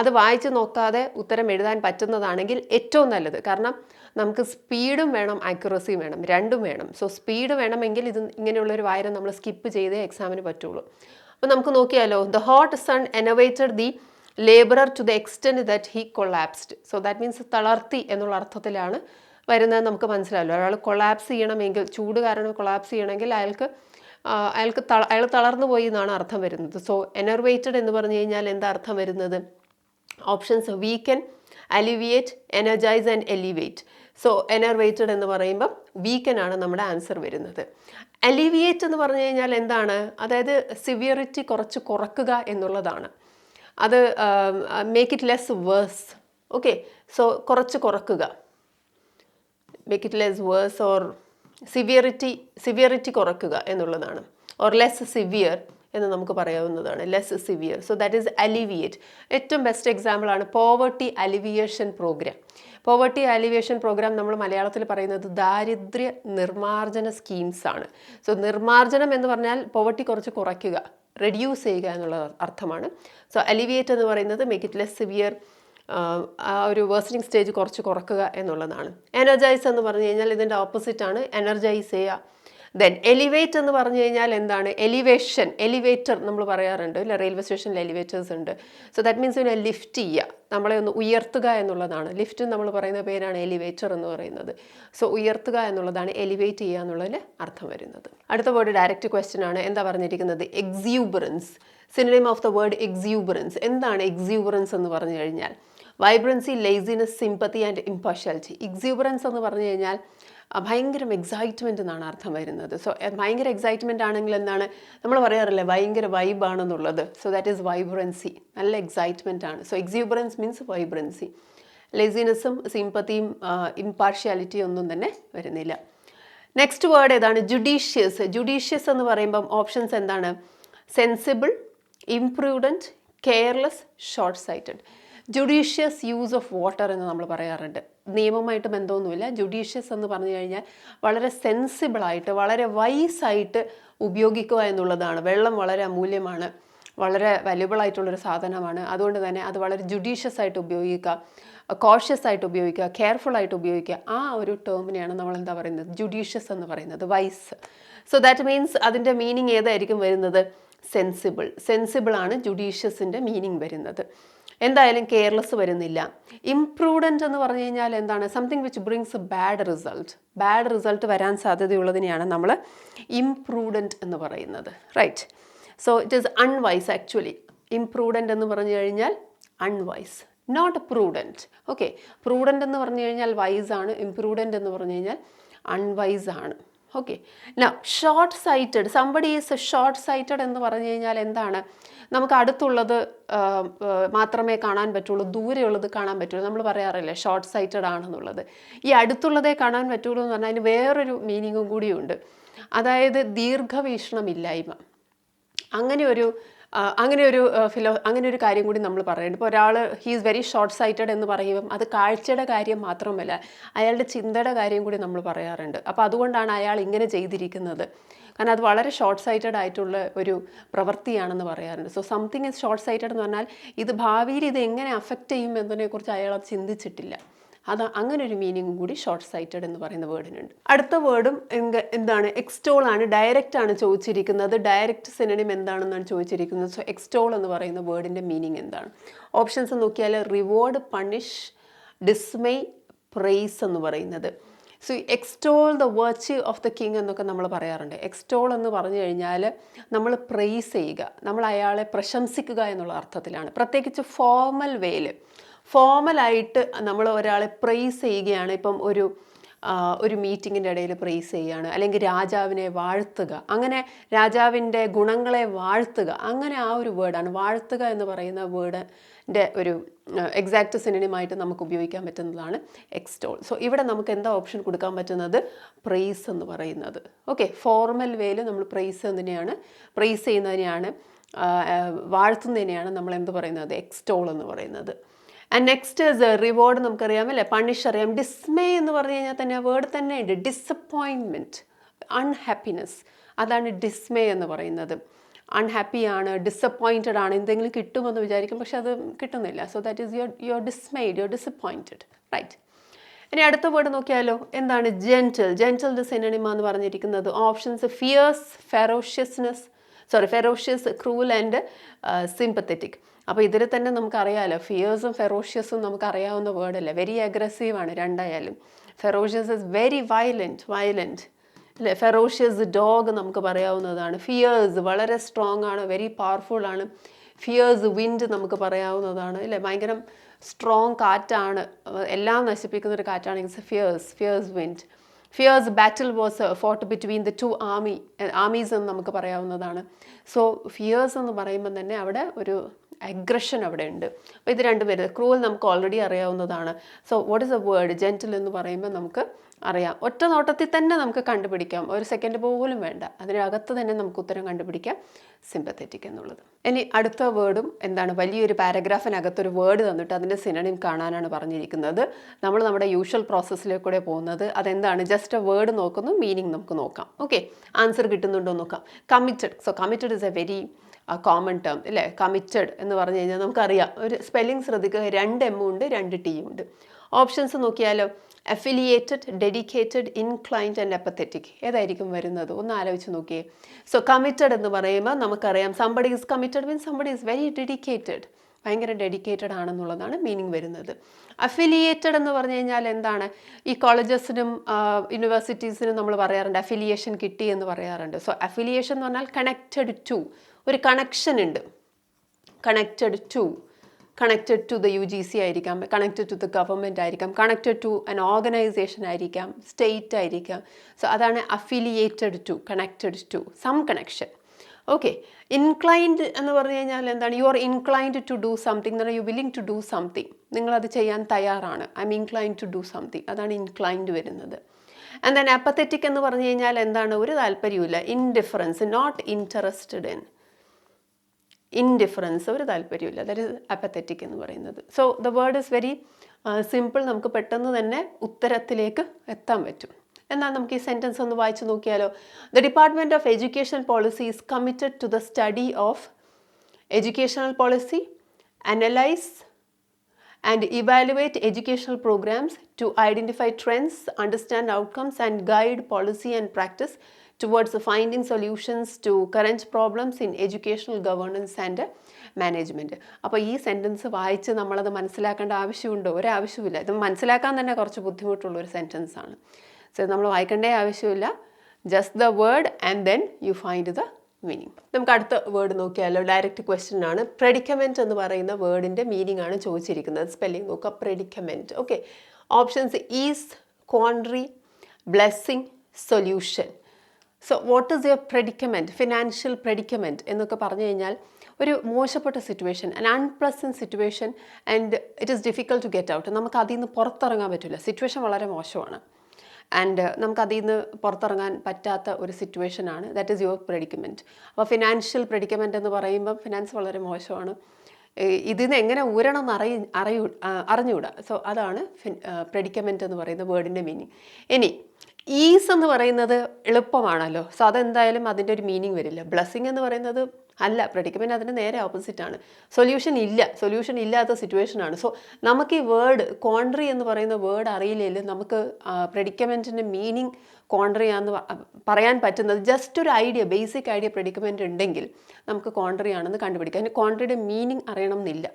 അത് വായിച്ച് നോക്കാതെ ഉത്തരം എഴുതാൻ പറ്റുന്നതാണെങ്കിൽ ഏറ്റവും നല്ലത്. കാരണം നമുക്ക് സ്പീഡും വേണം, ആക്യുറസിയും വേണം, രണ്ടും വേണം. സോ സ്പീഡ് വേണമെങ്കിൽ ഇത് ഇങ്ങനെയുള്ളൊരു വായന നമ്മൾ സ്കിപ്പ് ചെയ്തേ എക്സാമിന് പറ്റുള്ളൂ. അപ്പോൾ നമുക്ക് നോക്കിയാലോ. The hot sun enervated the labourer to the extent that he collapsed. So that means തളർത്തി എന്നുള്ള അർത്ഥത്തിലാണ് വരുന്നത്. നമുക്ക് മനസ്സിലായല്ലോ. ഒരാൾ കൊളാപ്സ് ചെയ്യണമെങ്കിൽ, ചൂട് കാരണം കൊളാപ്സ് ചെയ്യണമെങ്കിൽ അയാൾ തളർന്നു പോയി എന്നാണ് അർത്ഥം വരുന്നത്. സോ എനർവേറ്റഡ് എന്ന് പറഞ്ഞു കഴിഞ്ഞാൽ എന്താ അർത്ഥം വരുന്നത്? Options weaken, alleviate, energize and elevate. So enervated എന്ന് പറയുമ്പോൾ വീക്കൻ ആണ് നമ്മുടെ ആൻസർ വരുന്നത്. അലിവിയേറ്റ് എന്ന് പറഞ്ഞു കഴിഞ്ഞാൽ എന്താണ്? അതായത് സിവിയറിറ്റി കുറച്ച് കുറക്കുക എന്നുള്ളതാണ്. അത് make it less worse. Okay, so കുറച്ച് കുറക്കുക, make it less worse or severity കുറക്കുക എന്നുള്ളതാണ്. ഓർ ലെസ് സിവിയർ എന്ന് നമുക്ക് പറയാവുന്നതാണ്. Less severe. So that is alleviate. ഏറ്റവും ബെസ്റ്റ് എക്സാമ്പിൾ ആണ് poverty alleviation program. Poverty alleviation program നമ്മൾ മലയാളത്തിൽ പറയുന്നത് ദാരിദ്ര്യ നിർമ്മാർജ്ജന സ്കീംസ് ആണ്. സോ നിർമ്മാർജ്ജനം എന്ന് പറഞ്ഞാൽ പോവർട്ടി കുറച്ച് കുറയ്ക്കുക, റെഡ്യൂസ് ചെയ്യുക എന്നുള്ള അർത്ഥമാണ്. സോ അലിവിയേറ്റ് എന്ന് പറയുന്നത് മേക്ക് ഇറ്റ് ലെസ് സിവിയർ, ആ ഒരു വേഴ്സണിങ് സ്റ്റേജ് കുറച്ച് കുറക്കുക എന്നുള്ളതാണ്. എനർജൈസ് എന്ന് പറഞ്ഞു കഴിഞ്ഞാൽ ഇതിൻ്റെ ഓപ്പോസിറ്റാണ് എനർജൈസ് ചെയ്യുക. ദെൻ എലിവേറ്റ് എന്ന് പറഞ്ഞു കഴിഞ്ഞാൽ എന്താണ്? എലിവേഷൻ, എലിവേറ്റർ നമ്മൾ പറയാറുണ്ട് അല്ലേ? റെയിൽവേ സ്റ്റേഷനിൽ എലിവേറ്റേഴ്സ് ഉണ്ട്. സോ ദാറ്റ് മീൻസ് ഇതിനെ ലിഫ്റ്റ് ചെയ്യുക, നമ്മളെ ഒന്ന് ഉയർത്തുക എന്നുള്ളതാണ്. ലിഫ്റ്റ് നമ്മൾ പറയുന്ന പേരാണ് എലിവേറ്റർ എന്ന് പറയുന്നത്. സോ ഉയർത്തുക എന്നുള്ളതാണ് എലിവേറ്റ് ചെയ്യുക എന്നുള്ളതിൽ അർത്ഥം വരുന്നത്. അടുത്ത വേർഡ് ഡയറക്റ്റ് ക്വസ്റ്റ്യൻ ആണ്. എന്താ പറഞ്ഞിരിക്കുന്നത്? Exuberance. Synonym of the word exuberance. എന്താണ് എക്സ്യൂബറൻസ് എന്ന് പറഞ്ഞു കഴിഞ്ഞാൽ? Vibrancy, laziness, sympathy and impartiality. Exuberance എന്ന് പറഞ്ഞു കഴിഞ്ഞാൽ ഭയങ്കര എക്സൈറ്റ്മെൻറ്റ് എന്നാണ് അർത്ഥം വരുന്നത്. സോ ഭയങ്കര എക്സൈറ്റ്മെൻ്റ് ആണെങ്കിൽ എന്താണ് നമ്മൾ പറയാറില്ലേ ഭയങ്കര വൈബാണെന്നുള്ളത്. So that is vibrancy. നല്ല എക്സൈറ്റ്മെൻ്റ് ആണ്. So exuberance means vibrancy. ലെസിനെസ്സും സിമ്പത്തിയും ഇംപാർഷ്യാലിറ്റിയും ഒന്നും തന്നെ വരുന്നില്ല. നെക്സ്റ്റ് വേർഡ് ഏതാണ്? ജുഡീഷ്യസ്. ജുഡീഷ്യസ് എന്ന് പറയുമ്പം ഓപ്ഷൻസ് എന്താണ്? Sensible, imprudent, careless, short sighted. Judicious use of water എന്ന് നമ്മൾ പറയാറുണ്ട്. നിയമമായിട്ട് ബന്ധമൊന്നുമില്ല. ജുഡീഷ്യസ് എന്ന് പറഞ്ഞു കഴിഞ്ഞാൽ വളരെ സെൻസിബിളായിട്ട് വളരെ വൈസായിട്ട് ഉപയോഗിക്കുക എന്നുള്ളതാണ്. വെള്ളം വളരെ അമൂല്യമാണ്, വളരെ വാല്യുബിൾ ആയിട്ടുള്ളൊരു സാധനമാണ്. അതുകൊണ്ട് തന്നെ അത് വളരെ ജുഡീഷ്യസ് ആയിട്ട് ഉപയോഗിക്കുക, കോഷ്യസ് ആയിട്ട് ഉപയോഗിക്കുക, കെയർഫുൾ ആയിട്ട് ഉപയോഗിക്കുക. ആ ഒരു ടേമിനെയാണ് നമ്മൾ എന്താ പറയുന്നത്? ജുഡീഷ്യസ് എന്ന് പറയുന്നത്, വൈസ്. സോ ദാറ്റ് മീൻസ് അതിൻ്റെ മീനിങ് ഏതായിരിക്കും വരുന്നത്? സെൻസിബിൾ. സെൻസിബിൾ ആണ് ജുഡീഷ്യസിൻ്റെ മീനിങ് വരുന്നത്. എന്തായാലും കെയർലെസ് വരുന്നില്ല. ഇംപ്രൂഡൻറ്റ് എന്ന് പറഞ്ഞു കഴിഞ്ഞാൽ എന്താണ്? Something which brings a bad result. Bad result വരാൻ സാധ്യതയുള്ളതിനെയാണ് നമ്മൾ ഇംപ്രൂഡൻറ്റ് എന്ന് പറയുന്നത്. Right. So it is unwise actually. Imprudent എന്ന് പറഞ്ഞു കഴിഞ്ഞാൽ unwise, not prudent. Okay, prudent എന്ന് പറഞ്ഞു കഴിഞ്ഞാൽ വൈസ് ആണ്, ഇംപ്രൂഡൻറ്റ് എന്ന് പറഞ്ഞു കഴിഞ്ഞാൽ അൺവൈസ് ആണ്. Okay. Now short sighted. Somebody is short sighted എന്ന് പറഞ്ഞു കഴിഞ്ഞാൽ എന്താണ്? നമുക്ക് അടുത്തുള്ളത് മാത്രമേ കാണാൻ പറ്റുള്ളൂ, ദൂരെയുള്ളത് കാണാൻ പറ്റുള്ളൂ. നമ്മൾ പറയാറില്ലേ ഷോർട്ട് സൈറ്റഡ് ആണെന്നുള്ളത്. ഈ അടുത്തുള്ളതേ കാണാൻ പറ്റുള്ളൂ എന്ന് പറഞ്ഞാൽ അതിന് വേറൊരു മീനിങ്ങും കൂടിയുണ്ട്. അതായത് ദീർഘവീക്ഷണമില്ലായ്മ. അങ്ങനെ ഒരു കാര്യം കൂടി നമ്മൾ പറയുന്നുണ്ട്. ഇപ്പോൾ ഒരാൾ ഹീസ് വെരി ഷോർട്ട് സൈറ്റഡ് എന്ന് പറയുമ്പം അത് കാഴ്ചയുടെ കാര്യം മാത്രമല്ല, അയാളുടെ ചിന്തയുടെ കാര്യം കൂടി നമ്മൾ പറയാറുണ്ട്. അപ്പോൾ അതുകൊണ്ടാണ് അയാൾ ഇങ്ങനെ ചെയ്തിരിക്കുന്നത്. കാരണം അത് വളരെ ഷോർട്ട് സൈറ്റഡ് ആയിട്ടുള്ള ഒരു പ്രവൃത്തിയാണെന്ന് പറയാറുണ്ട്. So something is short sighted എന്ന് പറഞ്ഞാൽ ഇത് ഭാവിയിൽ ഇത് എങ്ങനെ അഫക്റ്റ് ചെയ്യും എന്നതിനെക്കുറിച്ച് അയാൾ അത് ചിന്തിച്ചിട്ടില്ല. അത് അങ്ങനെ ഒരു മീനിങ്ങും കൂടി ഷോർട്ട് സൈറ്റഡ് എന്ന് പറയുന്ന വേർഡിനുണ്ട്. അടുത്ത വേർഡും എന്താണ്? എക്സ്റ്റോൾ ആണ്. ഡയറക്റ്റ് ആണ് ചോദിച്ചിരിക്കുന്നത്. ഡയറക്റ്റ് സിനോണിം എന്താണെന്നാണ് ചോദിച്ചിരിക്കുന്നത്. സോ എക്സ്റ്റോൾ എന്ന് പറയുന്ന വേർഡിൻ്റെ മീനിങ് എന്താണ്? ഓപ്ഷൻസ് നോക്കിയാൽ റിവാർഡ്, പണിഷ്, ഡിസ്മേ, പ്രൈസ് എന്ന് പറയുന്നത്. So എക്സ്റ്റോൾ the virtue of the king എന്നൊക്കെ നമ്മൾ പറയാറുണ്ട്. എക്സ്റ്റോൾ എന്ന് പറഞ്ഞു കഴിഞ്ഞാൽ നമ്മൾ പ്രൈസ് ചെയ്യുക, നമ്മൾ അയാളെ പ്രശംസിക്കുക എന്നുള്ള അർത്ഥത്തിലാണ്. പ്രത്യേകിച്ച് ഫോർമൽ വേയിൽ, ഫോർമലായിട്ട് നമ്മൾ ഒരാളെ പ്രൈസ് ചെയ്യുകയാണ്. ഇപ്പം ഒരു മീറ്റിങ്ങിൻ്റെ ഇടയിൽ പ്രൈസ് ചെയ്യുകയാണ്, അല്ലെങ്കിൽ രാജാവിനെ വാഴ്ത്തുക, അങ്ങനെ രാജാവിൻ്റെ ഗുണങ്ങളെ വാഴ്ത്തുക, അങ്ങനെ ആ ഒരു വേർഡാണ്. വാഴ്ത്തുക എന്ന് പറയുന്ന വേർഡിൻ്റെ ഒരു എക്സാക്റ്റ് സിനോണിമായിട്ട് നമുക്ക് ഉപയോഗിക്കാൻ പറ്റുന്നതാണ് എക്സ്റ്റോൾ. സോ ഇവിടെ നമുക്ക് എന്താ ഓപ്ഷൻ കൊടുക്കാൻ പറ്റുന്നത്? പ്രൈസ് എന്ന് പറയുന്നത്. ഓക്കെ, ഫോർമൽ വേയിൽ നമ്മൾ പ്രൈസ് ചെയ്യുന്നതിനെയാണ് വാഴ്ത്തുന്നതിനെയാണ് നമ്മൾ എന്ത് പറയുന്നത്? എക്സ്റ്റോൾ എന്ന് പറയുന്നത്. ആൻഡ് നെക്സ്റ്റ് റിവാർഡ് നമുക്കറിയാമല്ലേ, പണിഷ് അറിയാം. ഡിസ്മേ എന്ന് പറഞ്ഞു കഴിഞ്ഞാൽ തന്നെ ആ വേർഡ് തന്നെ ഉണ്ട്. ഡിസപ്പോയിൻമെൻറ്റ്, അൺഹാപ്പിനെസ്, അതാണ് ഡിസ്മേ എന്ന് പറയുന്നത്. അൺഹാപ്പിയാണ്, ഡിസപ്പോയിൻറ്റഡ് ആണ്, എന്തെങ്കിലും കിട്ടുമെന്ന് വിചാരിക്കും, പക്ഷെ അത് കിട്ടുന്നില്ല. So that is your dismayed, your disappointed. Right. ഇനി അടുത്ത വേർഡ് നോക്കിയാലോ, എന്താണ്? ജെൻറ്റിൽ. ജെൻറ്റിലിൻ്റെ സിനോണിം എന്ന് പറഞ്ഞിരിക്കുന്നത് options ferocious, cruel and sympathetic. അപ്പോൾ ഇതിൽ തന്നെ നമുക്കറിയാമല്ലോ, ഫിയേഴ്സും ഫെറോഷ്യസും നമുക്കറിയാവുന്ന വേർഡല്ലേ. വെരി അഗ്രസീവാണ് രണ്ടായാലും. ഫെറോഷ്യസ് ഇസ് വെരി വയലൻറ്റ് അല്ലേ. ഫെറോഷ്യസ് ഡോഗ് നമുക്ക് പറയാവുന്നതാണ്. ഫിയേഴ്സ് വളരെ സ്ട്രോങ് ആണ്, വെരി പവർഫുൾ ആണ്. ഫിയേഴ്സ് വിൻഡ് നമുക്ക് പറയാവുന്നതാണ് അല്ലേ. ഭയങ്കര സ്ട്രോങ് കാറ്റാണ്, എല്ലാം നശിപ്പിക്കുന്ന ഒരു കാറ്റാണെങ്കിൽ fierce wind. Fierce battle was fought between the two armies എന്ന് നമുക്ക് പറയാവുന്നതാണ്. സോ ഫിയേഴ്സ് എന്ന് പറയുമ്പോൾ തന്നെ അവിടെ ഒരു അഗ്രഷൻ അവിടെ ഉണ്ട്. അപ്പോൾ ഇത് രണ്ടുപേരും. ക്രൂവൽ നമുക്ക് ഓൾറെഡി അറിയാവുന്നതാണ്. So what is A word? Gentle എന്ന് പറയുമ്പോൾ നമുക്ക് അറിയാം, ഒറ്റ നോട്ടത്തിൽ തന്നെ നമുക്ക് കണ്ടുപിടിക്കാം, ഒരു സെക്കൻഡ് പോലും വേണ്ട, അതിനകത്ത് തന്നെ നമുക്ക് ഉത്തരം കണ്ടുപിടിക്കാം, സിമ്പത്തറ്റിക് എന്നുള്ളത്. ഇനി അടുത്ത വേർഡും എന്താണ്? വലിയൊരു പാരഗ്രാഫിനകത്തൊരു വേർഡ് തന്നിട്ട് അതിൻ്റെ സിനോണിം കാണാനാണ് പറഞ്ഞിരിക്കുന്നത്. നമ്മൾ നമ്മുടെ യൂഷ്വൽ പ്രോസസ്സിലേക്കൂടെ പോകുന്നത്. അതെന്താണ്? ജസ്റ്റ് എ വേർഡ് നോക്കുന്നു, മീനിങ് നമുക്ക് നോക്കാം. ഓക്കെ, ആൻസർ കിട്ടുന്നുണ്ടോ നോക്കാം. Committed. So committed is A very common term അല്ലേ. കമ്മിറ്റഡ് എന്ന് പറഞ്ഞു കഴിഞ്ഞാൽ നമുക്കറിയാം, ഒരു സ്പെല്ലിംഗ് ശ്രദ്ധിക്കുക, 2 M ഉണ്ട്, 2 T ഉണ്ട്. ഓപ്ഷൻസ് നോക്കിയാലോ, അഫിലിയേറ്റഡ്, ഡെഡിക്കേറ്റഡ്, ഇൻക്ലൈൻഡ് ആൻഡ് അപ്പത്തറ്റിക്. ഏതായിരിക്കും വരുന്നത്? ഒന്ന് ആലോചിച്ച് നോക്കിയേ. സോ കമ്മിറ്റഡ് എന്ന് പറയുമ്പോൾ നമുക്കറിയാം, somebody is committed means somebody is very dedicated, ഭയങ്കര ഡെഡിക്കേറ്റഡ് ആണെന്നുള്ളതാണ് മീനിങ് വരുന്നത്. അഫിലിയേറ്റഡ് എന്ന് പറഞ്ഞു കഴിഞ്ഞാൽ എന്താണ്? ഈ കോളേജസിനും യൂണിവേഴ്സിറ്റീസിനും നമ്മൾ പറയാറുണ്ട് അഫിലിയേഷൻ കിട്ടി എന്ന് പറയാറുണ്ട്. സോ അഫിലിയേഷൻ എന്ന് പറഞ്ഞാൽ കണക്റ്റഡ് ടു, ഒരു കണക്ഷൻ ഉണ്ട്. Connected to, connected to the UGC ആയിരിക്കാം, കണക്റ്റഡ് ടു ദ ഗവൺമെൻറ് ആയിരിക്കാം, കണക്റ്റഡ് ടു ആൻ ഓർഗനൈസേഷൻ ആയിരിക്കാം, സ്റ്റേറ്റ് ആയിരിക്കാം. സോ അതാണ് affiliated to, connected to, some connection. Okay. Inclined എന്ന് പറഞ്ഞു കഴിഞ്ഞാൽ എന്താണ്? You are inclined to do something എന്ന് പറഞ്ഞാൽ you willing to do something. നിങ്ങളത് ചെയ്യാൻ തയ്യാറാണ്. I am inclined to do something. അതാണ് ഇൻക്ലൈൻഡ് വരുന്നത്. ആൻഡ് ദെൻ അപ്പത്തറ്റിക് എന്ന് പറഞ്ഞു കഴിഞ്ഞാൽ എന്താണ്? ഒരു താല്പര്യമില്ല. Indifference, not interested in. Indifference, ഒരു താല്പര്യമില്ല. ദാറ്റ് ഈസ് അപ്പത്തറ്റിക് എന്ന് പറയുന്നത്. So the word is very simple. നമുക്ക് പെട്ടെന്ന് തന്നെ ഉത്തരത്തിലേക്ക് എത്താൻ പറ്റും. എന്നാൽ നമുക്ക് ഈ സെൻറ്റൻസ് ഒന്ന് വായിച്ചു നോക്കിയാലോ? The department of education policy is committed to the study of educational policy, analyse and evaluate educational programs to identify trends, understand outcomes, and guide policy and practice towards finding solutions to current problems in educational governance and management. അപ്പോൾ ഈ sentence വായിച്ച് നമ്മളത് മനസ്സിലാക്കേണ്ട ആവശ്യമുണ്ടോ? ഒരാവശ്യമില്ല. ഇത് മനസ്സിലാക്കാൻ തന്നെ കുറച്ച് ബുദ്ധിമുട്ടുള്ളൊരു സെൻറ്റൻസാണ്. സോ നമ്മൾ വായിക്കേണ്ട ആവശ്യമില്ല. Just the word and then you find the meaning. നമുക്ക് അടുത്ത വേർഡ് നോക്കിയാലോ? ഡയറക്റ്റ് ക്വസ്റ്റ്യൻ ആണ്. പ്രെഡിക്കമെൻറ്റ് എന്ന് പറയുന്ന വേർഡിൻ്റെ മീനിങ് ആണ് ചോദിച്ചിരിക്കുന്നത്. സ്പെല്ലിംഗ് നോക്കുക. Predicament. Okay. Options is, quandary, blessing, solution. So what is your predicament? Financial predicament എന്നൊക്കെ പറഞ്ഞു കഴിഞ്ഞാൽ ഒരു മോശപ്പെട്ട situation, an unpleasant situation, and it is difficult to get out. നമുക്ക് അതിൽ നിന്ന് പുറത്തിറങ്ങാൻ പറ്റില്ല. സിറ്റുവേഷൻ വളരെ മോശമാണ്. ആൻഡ് നമുക്ക് അതിൽ നിന്ന് പുറത്തിറങ്ങാൻ പറ്റാത്ത ഒരു സിറ്റുവേഷനാണ്. That is your predicament. അപ്പോൾ ഫിനാൻഷ്യൽ പ്രെഡിക്കമെൻറ്റ് എന്ന് പറയുമ്പം ഫിനാൻസ് വളരെ മോശമാണ്. ഇതിൽ നിന്ന് എങ്ങനെ ഊരണം എന്ന് അറിഞ്ഞുകൂടാ. സോ അതാണ് പ്രെഡിക്കമെൻറ്റ് എന്ന് പറയുന്ന വേർഡിൻ്റെ മീനിങ്. ഇനി ഈസ് എന്ന് പറയുന്നത് എളുപ്പമാണല്ലോ. സോ അതെന്തായാലും അതിൻ്റെ ഒരു മീനിങ് വരില്ല. ബ്ലെസ്സിങ് എന്ന് പറയുന്നത് അല്ല. പ്രെഡിക്കമെൻറ്റ് അതിൻ്റെ നേരെ ഓപ്പോസിറ്റാണ്. സൊല്യൂഷൻ ഇല്ല. സൊല്യൂഷൻ ഇല്ലാത്ത സിറ്റുവേഷനാണ്. സോ നമുക്ക് ഈ വേർഡ് കോൺട്രി എന്ന് പറയുന്ന വേർഡ് അറിയില്ലെങ്കിൽ നമുക്ക് പ്രെഡിക്കമെൻറ്റിൻ്റെ മീനിങ് കോൺട്രി ആണെന്ന് പറയാൻ പറ്റുന്നത് ജസ്റ്റ് ഒരു ഐഡിയ, ബേസിക് ഐഡിയ പ്രെഡിക്കമെൻറ്റ് ഉണ്ടെങ്കിൽ നമുക്ക് കോൺട്രി ആണെന്ന് കണ്ടുപിടിക്കാം. അതിന് കോൺട്രിയുടെ മീനിങ് അറിയണം എന്നില്ല.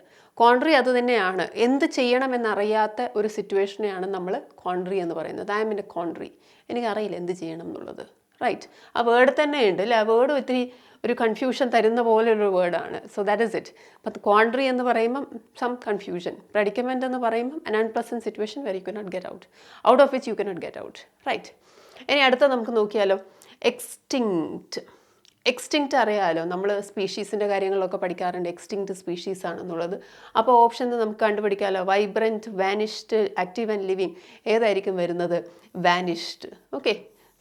കോൺട്രി അത് തന്നെയാണ്. എന്ത് ചെയ്യണമെന്നറിയാത്ത ഒരു സിറ്റുവേഷനെയാണ് നമ്മൾ കോൺട്രി എന്ന് പറയുന്നത്. I M in A contrary. എനിക്കറിയില്ല എന്ത് ചെയ്യണം എന്നുള്ളത്. റൈറ്റ്. ആ വേർഡ് തന്നെ ഉണ്ട് അല്ലേ? ആ വേർഡ് ഒത്തിരി ഒരു കൺഫ്യൂഷൻ തരുന്ന പോലൊരു വേർഡാണ്. So that is it. അപ്പം കോൺട്രി എന്ന് പറയുമ്പം സം കൺഫ്യൂഷൻ. പ്രെഡിക്കമെൻറ്റ് എന്ന് പറയുമ്പം an unpleasant situation where you cannot get out of which you cannot get out. Right. ഇനി അടുത്ത നമുക്ക് നോക്കിയാലോ? എക്സ്റ്റിങ്ക്റ്റ്. എക്സ്റ്റിങ്ക്റ്റ് അറിയാമല്ലോ. നമ്മൾ സ്പീഷീസിൻ്റെ കാര്യങ്ങളൊക്കെ പഠിക്കാറുണ്ട്. എക്സ്റ്റിങ്ക്റ്റ് സ്പീഷീസ് ആണെന്നുള്ളത്. അപ്പോൾ ഓപ്ഷൻ നമുക്ക് കണ്ടുപിടിക്കാമല്ലോ. Vibrant, vanished, active and living. ഏതായിരിക്കും വരുന്നത്? വാനിഷ്ഡ്. ഓക്കെ.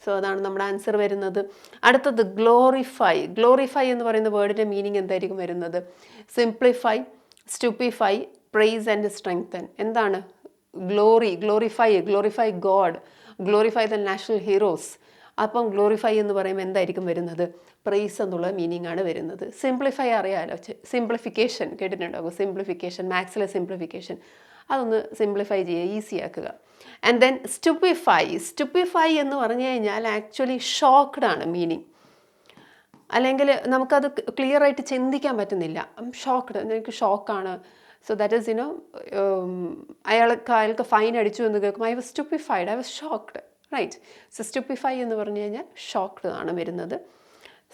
സോ അതാണ് നമ്മുടെ ആൻസർ വരുന്നത്. അടുത്തത് ഗ്ലോറിഫൈ. ഗ്ലോറിഫൈ എന്ന് പറയുന്ന വേർഡിൻ്റെ മീനിങ് എന്തായിരിക്കും വരുന്നത്? Simplify, stupefy, praise and strengthen. എന്താണ് glory? Glorify God, glorify the national heroes. അപ്പം ഗ്ലോറിഫൈ എന്ന് പറയുമ്പോൾ എന്തായിരിക്കും വരുന്നത്? പ്രൈസ് എന്നുള്ള മീനിങ് ആണ് വരുന്നത്. സിംപ്ലിഫൈ അറിയാമല്ലോ. സിംപ്ലിഫിക്കേഷൻ കേട്ടിട്ടുണ്ടാകും. സിംപ്ലിഫിക്കേഷൻ, മാത്സിലെ സിംപ്ലിഫിക്കേഷൻ. അതൊന്ന് സിംപ്ലിഫൈ ചെയ്യുക, ഈസി ആക്കുക. ആൻഡ് ദെൻ സ്റ്റുപ്പിഫൈ എന്ന് പറഞ്ഞു കഴിഞ്ഞാൽ ആക്ച്വലി ഷോക്ക്ഡ് ആണ് മീനിങ്. അല്ലെങ്കിൽ നമുക്കത് ക്ലിയർ ആയിട്ട് ചിന്തിക്കാൻ പറ്റുന്നില്ല. ഷോക്ക്ഡ്, എനിക്ക് ഷോക്കാണ്. സോ ദാറ്റ് ഈസ് അയാൾക്ക് ഫൈൻ അടിച്ചു എന്ന് കേൾക്കുമ്പോൾ I was stupefied, I was shocked. Right. So stupefy എന്ന് പറഞ്ഞു കഴിഞ്ഞാൽ ഷോക്ക്ഡ് ആണ് വരുന്നത്.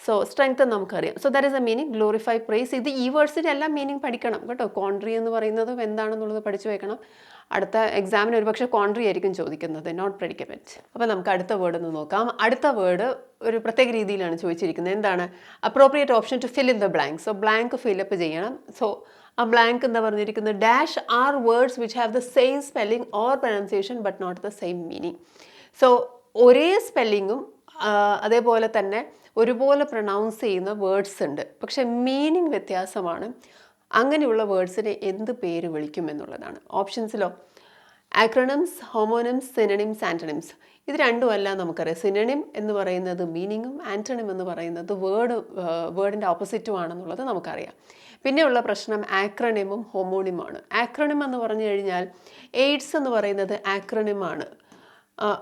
സോ സ്ട്രെങ്ത് നമുക്കറിയാം. So that is a meaning. Glorify, praise. ഇത് ഈ വേർഡ്സിൻ്റെ എല്ലാം മീനിങ് പഠിക്കണം കേട്ടോ. കോൺട്രി എന്ന് പറയുന്നതും എന്താണെന്നുള്ളത് പഠിച്ചു വെക്കണം. അടുത്ത എക്സാമിന് ഒരുപക്ഷെ കോൺട്രി ആയിരിക്കും ചോദിക്കുന്നത്, നോട്ട് പ്രെഡിക്കമെൻറ്റ്. അപ്പോൾ നമുക്ക് അടുത്ത വേർഡ് ഒന്ന് നോക്കാം. അടുത്ത വേർഡ് ഒരു പ്രത്യേക രീതിയിലാണ് ചോദിച്ചിരിക്കുന്നത്. എന്താണ്? Appropriate option to fill in the blank. So blank fill up ചെയ്യണം. സോ ആ ബ്ലാങ്ക് എന്താ പറഞ്ഞിരിക്കുന്നത്? Dash are words which have the same spelling or pronunciation but not the same meaning. So ഒരേ സ്പെല്ലിങ്ങും അതേപോലെ തന്നെ ഒരുപോലെ പ്രൊനൗൺസ് ചെയ്യുന്ന വേർഡ്സ് ഉണ്ട്, പക്ഷെ മീനിങ് വ്യത്യാസമാണ്. അങ്ങനെയുള്ള വേർഡ്സിനെ എന്ത് പേര് വിളിക്കും എന്നുള്ളതാണ്. ഓപ്ഷൻസിലോ ആക്രോണിംസ്, ഹോമോണിംസ്, സിനണിംസ്, ആൻറ്റണിംസ്. ഇത് രണ്ടുമല്ല നമുക്കറിയാം. സിനണിം എന്ന് പറയുന്നത് മീനിങ്ങും ആൻറ്റണിം എന്ന് പറയുന്നത് വേർഡിൻ്റെ ഓപ്പോസിറ്റും ആണെന്നുള്ളത് നമുക്കറിയാം. പിന്നെയുള്ള പ്രശ്നം ആക്രോണിമും ഹോമോണിമാണ്. ആക്രോണിം എന്ന് പറഞ്ഞു കഴിഞ്ഞാൽ എയ്ഡ്സ് എന്ന് പറയുന്നത് ആക്രോണിമാണ്.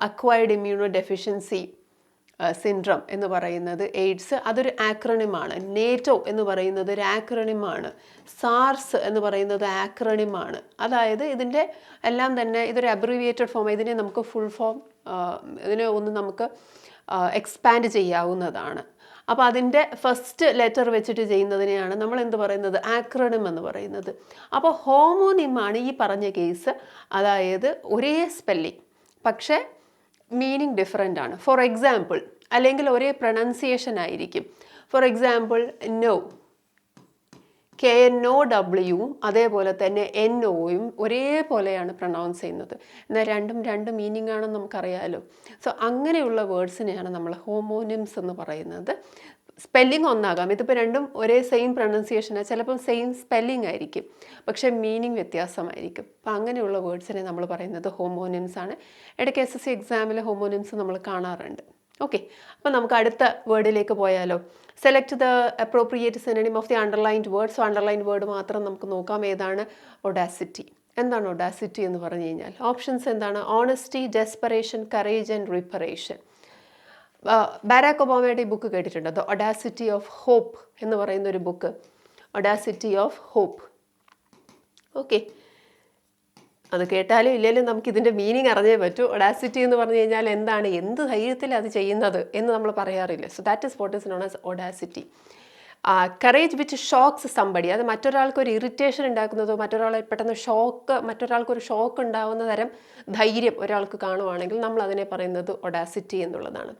അക്വയർഡ് ഇമ്മ്യൂണോ ഡെഫിഷ്യൻസി സിൻഡ്രം എന്ന് പറയുന്നത് എയ്ഡ്സ്, അതൊരു ആക്രോണിമാണ്. നേറ്റോ എന്ന് പറയുന്നത് ഒരു ആക്രോണിമാണ്. സാർസ് എന്ന് പറയുന്നത് ആക്രോണിമാണ്. അതായത് ഇതിൻ്റെ എല്ലാം തന്നെ ഇതൊരു അബ്രിവിയേറ്റഡ് ഫോം. ഇതിനെ നമുക്ക് ഫുൾ ഫോം, ഇതിനെ ഒന്ന് നമുക്ക് എക്സ്പാൻഡ് ചെയ്യാവുന്നതാണ്. അപ്പോൾ അതിൻ്റെ ഫസ്റ്റ് ലെറ്റർ വെച്ചിട്ട് ചെയ്യുന്നതിനെയാണ് നമ്മൾ എന്ത് പറയുന്നത്, ആക്രോണിം എന്ന് പറയുന്നത്. അപ്പോൾ ഹോമോനിമാണ് ഈ പറഞ്ഞ കേസ്, അതായത് ഒരേ സ്പെല്ലിംഗ് പക്ഷേ മീനിങ് ഡിഫറെൻ്റ് ആണ്. ഫോർ എക്സാമ്പിൾ, അല്ലെങ്കിൽ ഒരേ പ്രൊനൗൺസിയേഷൻ ആയിരിക്കും. ഫോർ എക്സാമ്പിൾ നോ, KNOW അതേപോലെ തന്നെ NOയും ഒരേപോലെയാണ് പ്രൊനൗൺസ് ചെയ്യുന്നത്. എന്നാൽ രണ്ടും രണ്ട് മീനിങ് ആണെന്ന് നമുക്കറിയാമല്ലോ. സോ അങ്ങനെയുള്ള വേർഡ്സിനെയാണ് നമ്മൾ ഹോമോനിംസ് എന്ന് പറയുന്നത്. സ്പെല്ലിംഗ് ഒന്നാകാം, ഇതിപ്പോൾ രണ്ടും ഒരേ സെയിം പ്രൊനൗൺസിയേഷനാണ്, ചിലപ്പം സെയിം സ്പെല്ലിംഗ് ആയിരിക്കും, പക്ഷേ മീനിങ് വ്യത്യാസമായിരിക്കും. അപ്പോൾ അങ്ങനെയുള്ള വേർഡ്സിനെ നമ്മൾ പറയുന്നത് ഹോമോനിംസ് ആണ്. ഇടയ്ക്ക് SSC എക്സാമിൽ ഹോമോനിംസ് നമ്മൾ കാണാറുണ്ട്. ഓക്കെ, അപ്പോൾ നമുക്ക് അടുത്ത വേർഡിലേക്ക് പോയാലോ. Select the appropriate synonym of the underlined word. So underlined word മാത്രം നമുക്ക് നോക്കാം. ഏതാണ്? ഒഡാസിറ്റി. എന്താണ് ഒഡാസിറ്റി എന്ന് പറഞ്ഞു കഴിഞ്ഞാൽ ഓപ്ഷൻസ് എന്താണ്? Honesty, desperation, courage and reparation. Barack ഒബാമയുടെ ഈ ബുക്ക് കേട്ടിട്ടുണ്ട്, ദ ഒഡാസിറ്റി ഓഫ് ഹോപ്പ് എന്ന് പറയുന്ന ഒരു book. Audacity of hope. Okay, അത് കേട്ടാലും ഇല്ലെങ്കിലും നമുക്ക് ഇതിൻ്റെ മീനിങ് അറിഞ്ഞേ പറ്റൂ. ഒഡാസിറ്റി എന്ന് പറഞ്ഞു കഴിഞ്ഞാൽ എന്താണ്, എന്ത് ധൈര്യത്തിൽ അത് ചെയ്യുന്നത് എന്ന് നമ്മൾ പറയാറില്ല. So that is what is known as audacity. Courage which shocks somebody, അത് മറ്റൊരാൾക്ക് ഒരു ഇറിറ്റേഷൻ ഉണ്ടാക്കുന്നതോ മറ്റൊരാളെ പെട്ടെന്ന് മറ്റൊരാൾക്കൊരു ഷോക്ക് ഉണ്ടാകുന്ന തരം ധൈര്യം ഒരാൾക്ക് കാണുവാണെങ്കിൽ നമ്മൾ അതിനെ പറയുന്നത് ഒഡാസിറ്റി എന്നുള്ളതാണ്.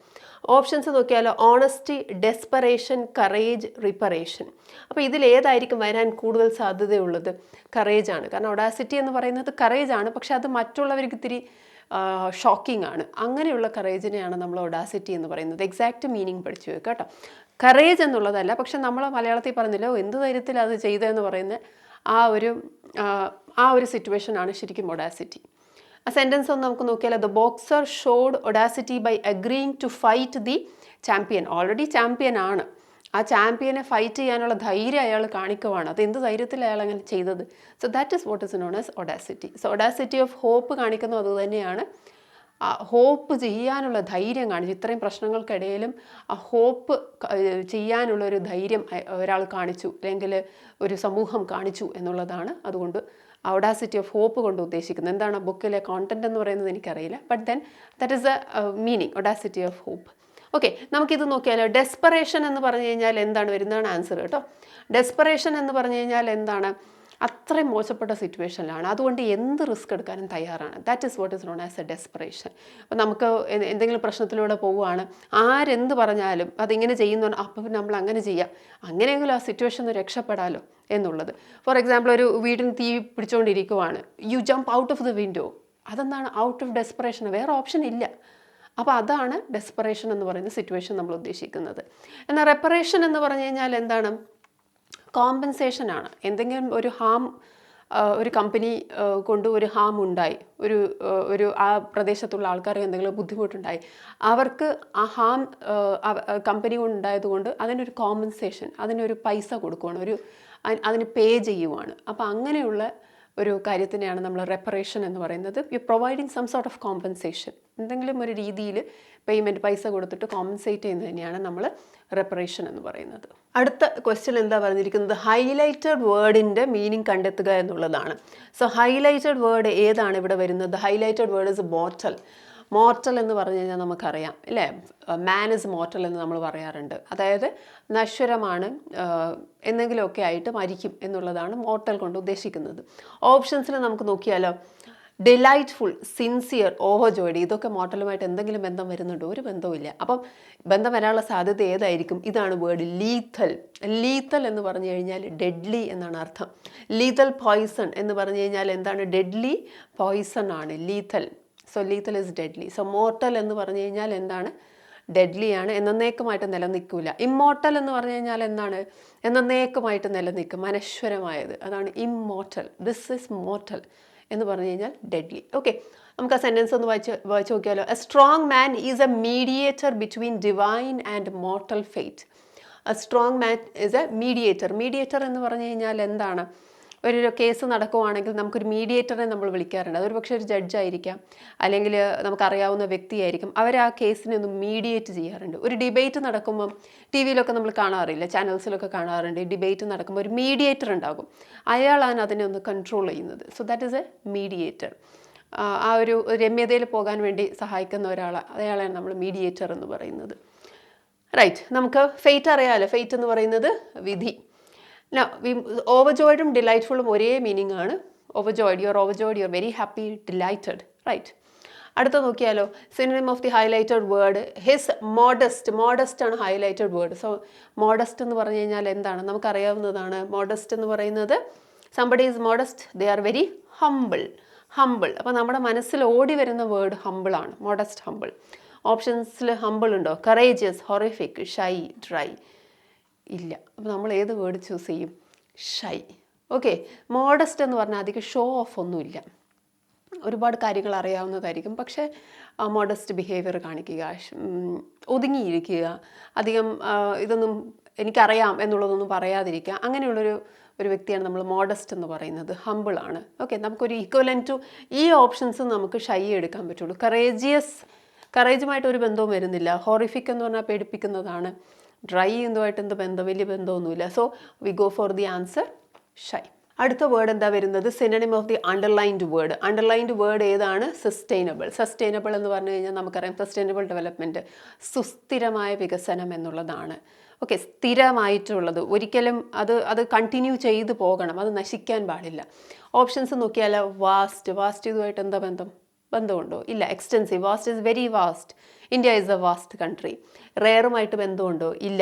ഓപ്ഷൻസ് നോക്കിയാലോ, ഓണസ്റ്റി, ഡെസ്പറേഷൻ, കറേജ്, റിപ്പറേഷൻ. അപ്പോൾ ഇതിലേതായിരിക്കും വരാൻ കൂടുതൽ സാധ്യതയുള്ളത്? കറേജ് ആണ്. കാരണം ഒഡാസിറ്റി എന്ന് പറയുന്നത് കറേജ് ആണ്, പക്ഷെ അത് മറ്റുള്ളവർക്ക് ഇത്തിരി ഷോക്കിംഗ് ആണ്. അങ്ങനെയുള്ള കറേജിനെയാണ് നമ്മൾ ഒഡാസിറ്റി എന്ന് പറയുന്നത്. എക്സാക്റ്റ് മീനിങ് പഠിച്ചു വെക്കുക കേട്ടോ. കറേജ് എന്നുള്ളതല്ല, പക്ഷെ നമ്മൾ മലയാളത്തിൽ പറഞ്ഞില്ലോ എന്ത് ധൈര്യത്തിൽ അത് ചെയ്തതെന്ന് പറയുന്ന ആ ഒരു സിറ്റുവേഷനാണ് ശരിക്കും ഒഡാസിറ്റി. ആ സെൻറ്റൻസ് ഒന്ന് നമുക്ക് നോക്കിയാലോ. The boxer showed audacity by agreeing to fight the champion. Already champion ആണ്, ആ ചാമ്പ്യനെ ഫൈറ്റ് ചെയ്യാനുള്ള ധൈര്യം അയാൾ കാണിക്കുവാണ്. അത് എന്ത് ധൈര്യത്തിൽ അയാൾ അങ്ങനെ ചെയ്തത്? So that is what is known as audacity. So audacity of hope കാണിക്കുന്നത് അത് തന്നെയാണ്. ഹോപ്പ് ചെയ്യാനുള്ള ധൈര്യം കാണിച്ചു. ഇത്രയും പ്രശ്നങ്ങൾക്കിടയിലും ആ ഹോപ്പ് ചെയ്യാനുള്ള ഒരു ധൈര്യം ഒരാൾ കാണിച്ചു, അല്ലെങ്കിൽ ഒരു സമൂഹം കാണിച്ചു എന്നുള്ളതാണ് അതുകൊണ്ട് ഒഡാസിറ്റി ഓഫ് ഹോപ്പ് കൊണ്ട് ഉദ്ദേശിക്കുന്നത്. എന്താണ് ബുക്കിലെ കോണ്ടന്റ് എന്ന് പറയുന്നത് എനിക്കറിയില്ല, but then that is a meaning, audacity of hope. Okay, നമുക്കിത് നോക്കിയാലോ. ഡെസ്പറേഷൻ എന്ന് പറഞ്ഞു കഴിഞ്ഞാൽ എന്താണ് വരുന്നതാണ് ആൻസർ കേട്ടോ. ഡെസ്പറേഷൻ എന്ന് പറഞ്ഞു കഴിഞ്ഞാൽ എന്താണ്, അത്രയും മോശപ്പെട്ട സിറ്റുവേഷനിലാണ്, അതുകൊണ്ട് എന്ത് റിസ്ക് എടുക്കാനും തയ്യാറാണ്. That is what is known as A desperation. അപ്പോൾ നമുക്ക് എന്തെങ്കിലും പ്രശ്നത്തിലൂടെ പോവുകയാണ്, ആരെന്ത് പറഞ്ഞാലും അതിങ്ങനെ ചെയ്യുന്നുണ്ട്, അപ്പോൾ നമ്മൾ അങ്ങനെ ചെയ്യാം, അങ്ങനെയെങ്കിലും ആ സിറ്റുവേഷൻ ഒന്ന് രക്ഷപ്പെടാമല്ലോ എന്നുള്ളത്. ഫോർ എക്സാമ്പിൾ, ഒരു വീടിന് തീ പിടിച്ചുകൊണ്ടിരിക്കുവാണ്, you jump out of the window. അതെന്താണ്? ഔട്ട് ഓഫ് ഡെസ്പറേഷൻ, വേറെ ഓപ്ഷൻ ഇല്ല. അപ്പോൾ അതാണ് ഡെസ്പറേഷൻ എന്ന് പറയുന്ന സിറ്റുവേഷൻ നമ്മൾ ഉദ്ദേശിക്കുന്നത്. എന്നാൽ റെപ്പറേഷൻ എന്ന് പറഞ്ഞു കഴിഞ്ഞാൽ എന്താണ്? കോമ്പൻസേഷൻ ആണ്. എന്തെങ്കിലും ഒരു ഒരു കമ്പനി കൊണ്ട് ഒരു ഹാം ഉണ്ടായി, ഒരു ആ പ്രദേശത്തുള്ള ആൾക്കാർക്ക് എന്തെങ്കിലും ബുദ്ധിമുട്ടുണ്ടായി, അവർക്ക് ആ ഹാം കമ്പനി കൊണ്ടുണ്ടായതുകൊണ്ട് അതിനൊരു കോമ്പൻസേഷൻ, അതിനൊരു പൈസ കൊടുക്കുകയാണ്, അതിന് പേ ചെയ്യുവാണ്. അപ്പോൾ അങ്ങനെയുള്ള ഒരു കാര്യത്തിനെയാണ് നമ്മൾ റെപ്പറേഷൻ എന്ന് പറയുന്നത്. You providing some sort of compensation, എന്തെങ്കിലും ഒരു രീതിയിൽ പേയ്മെൻറ്റ് പൈസ കൊടുത്തിട്ട് കോമ്പൻസേറ്റ് ചെയ്യുന്നതിനെയാണ് നമ്മൾ റെപ്പറേഷൻ എന്ന് പറയുന്നത്. അടുത്ത ക്വസ്റ്റ്യൻ എന്താ പറഞ്ഞിരിക്കുന്നത്? ഹൈലൈറ്റഡ് വേർഡിൻ്റെ മീനിങ് കണ്ടെത്തുക എന്നുള്ളതാണ്. സോ ഹൈലൈറ്റഡ് വേർഡ് ഏതാണ് ഇവിടെ വരുന്നത്? Highlighted word is mortal. Mortal എന്ന് പറഞ്ഞു കഴിഞ്ഞാൽ നമുക്കറിയാം അല്ലേ, മാൻ ഇസ് മോർട്ടൽ എന്ന് നമ്മൾ പറയാറുണ്ട്. അതായത് നശ്വരമാണ്, എന്തെങ്കിലുമൊക്കെ ആയിട്ട് മരിക്കും എന്നുള്ളതാണ് മോർട്ടൽ കൊണ്ട് ഉദ്ദേശിക്കുന്നത്. ഓപ്ഷൻസിൽ നമുക്ക് നോക്കിയാലോ. ഡിലൈറ്റ്ഫുൾ, സിൻസിയർ, ഓവർജോയ്ഡ്, ഇതൊക്കെ മോർട്ടലുമായിട്ട് എന്തെങ്കിലും ബന്ധം വരുന്നുണ്ടോ? ഒരു ബന്ധവുമില്ല. അപ്പം ബന്ധം വരാനുള്ള സാധ്യത ഏതായിരിക്കും? ഇതാണ് വേർഡ് ലീത്തൽ. ലീത്തൽ എന്ന് പറഞ്ഞു കഴിഞ്ഞാൽ ഡെഡ്ലി എന്നാണ് അർത്ഥം. ലീത്തൽ പോയ്സൺ എന്ന് പറഞ്ഞു കഴിഞ്ഞാൽ എന്താണ്? ഡെഡ്ലി പോയ്സൺ ആണ് lethal. So lethal is deadly. So mortal എന്ന് പറഞ്ഞു കഴിഞ്ഞാൽ എന്താണ്? ഡെഡ്ലി ആണ്, എന്നേക്കുമായിട്ട് നിലനിൽക്കില്ല. ഇമ്മോർട്ടൽ എന്ന് പറഞ്ഞു കഴിഞ്ഞാൽ എന്താണ്? എന്നേക്കുമായിട്ട് നിലനിൽക്കും, അനശ്വരമായത്, അതാണ് ഇമ്മോർട്ടൽ. ദിസ് ഇസ് മോർട്ടൽ എന്ന് പറഞ്ഞു കഴിഞ്ഞാൽ ഡെഡ്ലി. ഓക്കെ, നമുക്ക് ആ സെൻറ്റൻസ് ഒന്ന് വായിച്ച് നോക്കിയാലോ. A strong man is A mediator between divine and mortal fate. A strong man is A mediator. Mediator എന്ന് പറഞ്ഞു കഴിഞ്ഞാൽ എന്താണ്? ഒരു കേസ് നടക്കുവാണെങ്കിൽ നമുക്കൊരു മീഡിയേറ്ററെ നമ്മൾ വിളിക്കാറുണ്ട്. അതൊരു പക്ഷേ ഒരു ജഡ്ജായിരിക്കാം, അല്ലെങ്കിൽ നമുക്കറിയാവുന്ന വ്യക്തിയായിരിക്കും. അവർ ആ കേസിനെ ഒന്ന് മീഡിയേറ്റ് ചെയ്യാറുണ്ട്. ഒരു ഡിബേറ്റ് നടക്കുമ്പം TV-യിലൊക്കെ നമ്മൾ കാണാറില്ല, ചാനൽസിലൊക്കെ കാണാറുണ്ട്. ഡിബേറ്റ് നടക്കുമ്പോൾ ഒരു മീഡിയേറ്റർ ഉണ്ടാകും, അയാളാണ് അതിനെ ഒന്ന് കൺട്രോൾ ചെയ്യുന്നത്. So that is A mediator. ആ ഒരു രമ്യതയിൽ പോകാൻ വേണ്ടി സഹായിക്കുന്ന അയാളെയാണ് നമ്മൾ മീഡിയേറ്റർ എന്ന് പറയുന്നത്. റൈറ്റ്. നമുക്ക് ഫെയ്റ്റ് അറിയാമല്ലോ. ഫെയ്റ്റ് എന്ന് പറയുന്നത് വിധി. ഓവർജോയ്ഡും ഡിലൈറ്റ്ഫുള്ളും ഒരേ മീനിങ് ആണ്. Overjoyed, you are very happy, delighted. Right. അടുത്ത നോക്കിയാലോ, synonym of the highlighted word his modest. Modest ആണ് ഹൈലൈറ്റഡ് വേർഡ്. സോ മോഡസ്റ്റ് എന്ന് പറഞ്ഞു കഴിഞ്ഞാൽ എന്താണ്, നമുക്കറിയാവുന്നതാണ്. മോഡസ്റ്റ് എന്ന് പറയുന്നത് somebody is modest, they are very humble. Humble. അപ്പോൾ നമ്മുടെ മനസ്സിൽ ഓടി വരുന്ന വേർഡ് ഹംബിൾ ആണ്. Modest, humble. ഓപ്ഷൻസിൽ ഹംബിൾ ഉണ്ടോ? Courageous, horrific, shy, dry. ഇല്ല. അപ്പോൾ നമ്മൾ ഏത് വേർഡ് ചൂസ് ചെയ്യും? ഷൈ. ഓക്കെ. മോഡസ്റ്റ് എന്ന് പറഞ്ഞാൽ അധികം ഷോ ഓഫ് ഒന്നുമില്ല, ഒരുപാട് കാര്യങ്ങൾ അറിയാവുന്നതായിരിക്കും, പക്ഷേ മോഡസ്റ്റ് ബിഹേവിയർ കാണിക്കുക, ഒതുങ്ങിയിരിക്കുക, അധികം ഇതൊന്നും എനിക്കറിയാം എന്നുള്ളതൊന്നും പറയാതിരിക്കുക, അങ്ങനെയുള്ളൊരു വ്യക്തിയാണ് നമ്മൾ മോഡസ്റ്റ് എന്ന് പറയുന്നത്. ഹംബിളാണ്. ഓക്കെ. നമുക്കൊരു ഈക്വലൻ ടു ഈ ഓപ്ഷൻസ് നമുക്ക് ഷൈ എടുക്കാൻ പറ്റുള്ളൂ. കറേജുമായിട്ട് ഒരു ബന്ധവും വരുന്നില്ല. ഹോറിഫിക് എന്ന് പറഞ്ഞാൽ പേടിപ്പിക്കുന്നതാണ്. ഡ്രൈ എന്തുമായിട്ട് എന്ത് ബന്ധം? വലിയ ബന്ധമൊന്നുമില്ല. So we go for the answer shy. അടുത്ത വേർഡ് എന്താ വരുന്നത്? Synonym of the underlined word. Underlined word ഏതാണ്? സസ്റ്റൈനബിൾ. സസ്റ്റൈനബിൾ എന്ന് പറഞ്ഞു കഴിഞ്ഞാൽ നമുക്കറിയാം സസ്റ്റൈനബിൾ ഡെവലപ്മെൻറ്റ്, സുസ്ഥിരമായ വികസനം എന്നുള്ളതാണ്. ഓക്കെ. സ്ഥിരമായിട്ടുള്ളത്, ഒരിക്കലും അത് കണ്ടിന്യൂ ചെയ്തു പോകണം, അത് നശിക്കാൻ പാടില്ല. ഓപ്ഷൻസ് നോക്കിയാൽ വാസ്റ്റ് ഇതുമായിട്ട് എന്താ ബന്ധമുണ്ടോ? ഇല്ല. Extensive. Vast is very vast. India is a vast country. റെയറുമായിട്ട് ബന്ധമുണ്ടോ? ഇല്ല.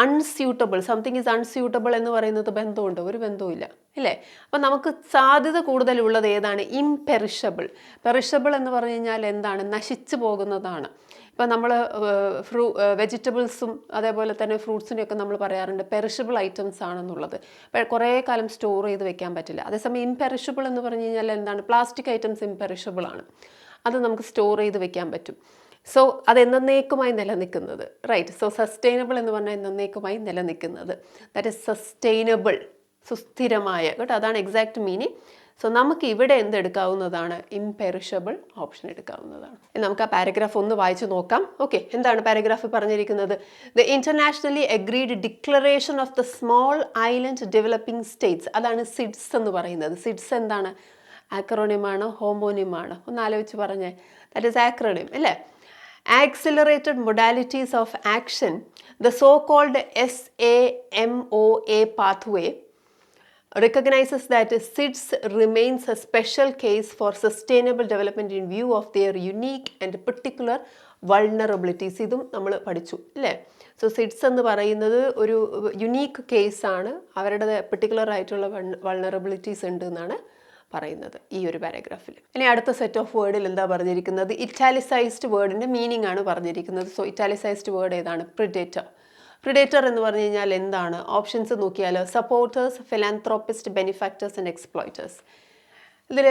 അൺസ്യൂട്ടബിൾ. സംതിങ് ഈസ് അൺസ്യൂട്ടബിൾ എന്ന് പറയുന്നത് ബന്ധമുണ്ടോ? ഒരു ബന്ധവും ഇല്ല, ഇല്ലേ? അപ്പം നമുക്ക് സാധ്യത കൂടുതലുള്ളത് ഏതാണ്? ഇംപെറിഷബിൾ. പെറിഷബിൾ എന്ന് പറഞ്ഞു കഴിഞ്ഞാൽ എന്താണ്? നശിച്ചു പോകുന്നതാണ്. ഇപ്പം നമ്മൾ വെജിറ്റബിൾസും അതേപോലെ തന്നെ ഫ്രൂട്ട്സിനെയൊക്കെ നമ്മൾ പറയാറുണ്ട് പെറിഷബിൾ ഐറ്റംസ് ആണെന്നുള്ളത്. കുറേ കാലം സ്റ്റോർ ചെയ്ത് വെക്കാൻ പറ്റില്ല. അതേസമയം ഇംപെറിഷബിൾ എന്ന് പറഞ്ഞു കഴിഞ്ഞാൽ എന്താണ്? പ്ലാസ്റ്റിക് ഐറ്റംസ് ഇംപെറിഷബിൾ ആണ്, അത് നമുക്ക് സ്റ്റോർ ചെയ്ത് വെക്കാൻ പറ്റും. സോ അത് എന്നേക്കുമായി നിലനിൽക്കുന്നത്. റൈറ്റ്. സോ സസ്റ്റൈനബിൾ എന്ന് പറഞ്ഞാൽ എന്നേക്കുമായി നിലനിൽക്കുന്നത്. ദാറ്റ് ഈസ് സസ്റ്റൈനബിൾ, സുസ്ഥിരമായ. കേട്ടോ, അതാണ് എക്സാക്ട് മീനിങ്. സോ നമുക്ക് ഇവിടെ എന്തെടുക്കാവുന്നതാണ്? ഇംപെറിഷബിൾ ഓപ്ഷൻ എടുക്കാവുന്നതാണ്. നമുക്ക് ആ പാരഗ്രാഫ് ഒന്ന് വായിച്ചു നോക്കാം. ഓക്കെ. എന്താണ് പാരഗ്രാഫ് പറഞ്ഞിരിക്കുന്നത്? The internationally agreed declaration of the small island developing States. അതാണ് സിഡ്സ് എന്ന് പറയുന്നത്. സിഡ്സ് എന്താണ്? ആക്രോണിമാണ്, ഹോമോണിമാണ്? ഒന്ന് ആലോചിച്ച് പറഞ്ഞേ. ദാറ്റ് ഈസ് ആക്രോണിം, അല്ലേ? Accelerated modalities of action, the so-called SAMOA pathway recognizes that SIDS remains a special case for sustainable development in view of their unique and particular vulnerabilities. ഇതും നമ്മൾ പഠിച്ചു, അല്ലേ? സോ സിഡ്സ് എന്ന് പറയുന്നത് ഒരു യുണീക്ക് കേസാണ്, അവരുടെ പെർട്ടിക്കുലർ ആയിട്ടുള്ള വൾണറബിലിറ്റീസ് ഉണ്ട് എന്നാണ് പറയുന്നത് ഈ ഒരു പാരഗ്രാഫിൽ. ഇനി അടുത്ത സെറ്റ് ഓഫ് വേർഡിൽ എന്താ പറഞ്ഞിരിക്കുന്നത്? ഇറ്റാലിസൈസ്ഡ് വേർഡിൻ്റെ മീനിങ് ആണ് പറഞ്ഞിരിക്കുന്നത്. സോ ഇറ്റാലിസൈസ്ഡ് വേർഡ് ഏതാണ്? പ്രിഡേറ്റർ. പ്രിഡേറ്റർ എന്ന് പറഞ്ഞു കഴിഞ്ഞാൽ എന്താണ്? ഓപ്ഷൻസ് നോക്കിയാൽ സപ്പോർട്ടേഴ്സ്, ഫിലാന്ത്രോപ്പിസ്റ്റ്, ബെനിഫാക്ടേഴ്സ് ആൻഡ് എക്സ്പ്ലോയിറ്റേഴ്സ്. ഇതിൽ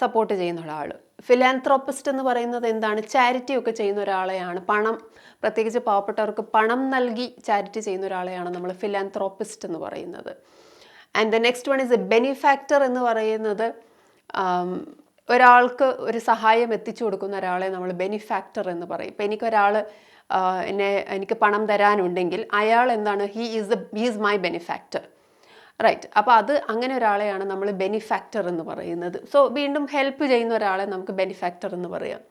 സപ്പോർട്ട് ചെയ്യുന്ന ഒരാൾ. ഫിലാന്ത്രോപ്പിസ്റ്റ് എന്ന് പറയുന്നത് എന്താണ്? ചാരിറ്റി ഒക്കെ ചെയ്യുന്ന ഒരാളെയാണ്. പ്രത്യേകിച്ച് പാവപ്പെട്ടവർക്ക് പണം നൽകി ചാരിറ്റി ചെയ്യുന്ന ഒരാളെയാണ് നമ്മൾ ഫിലാന്ത്രോപ്പിസ്റ്റ് എന്ന് പറയുന്നത്. And the next one is A benefactor എന്ന് പറയുന്നത് ഒരാൾക്ക് ഒരു സഹായം എത്തിച്ചു കൊടുക്കുന്ന ഒരാളെ നമ്മൾ ബെനിഫാക്ടർ എന്ന് പറയും. ഇപ്പം എനിക്ക് പണം തരാനുണ്ടെങ്കിൽ അയാൾ എന്താണ്? He is my benefactor. Right. അപ്പോൾ അങ്ങനെ ഒരാളെയാണ് നമ്മൾ ബെനിഫാക്ടർ എന്ന് പറയുന്നത്. സോ വീണ്ടും ഹെൽപ്പ് ചെയ്യുന്ന ഒരാളെ നമുക്ക് ബെനിഫാക്ടർ എന്ന് പറയാം.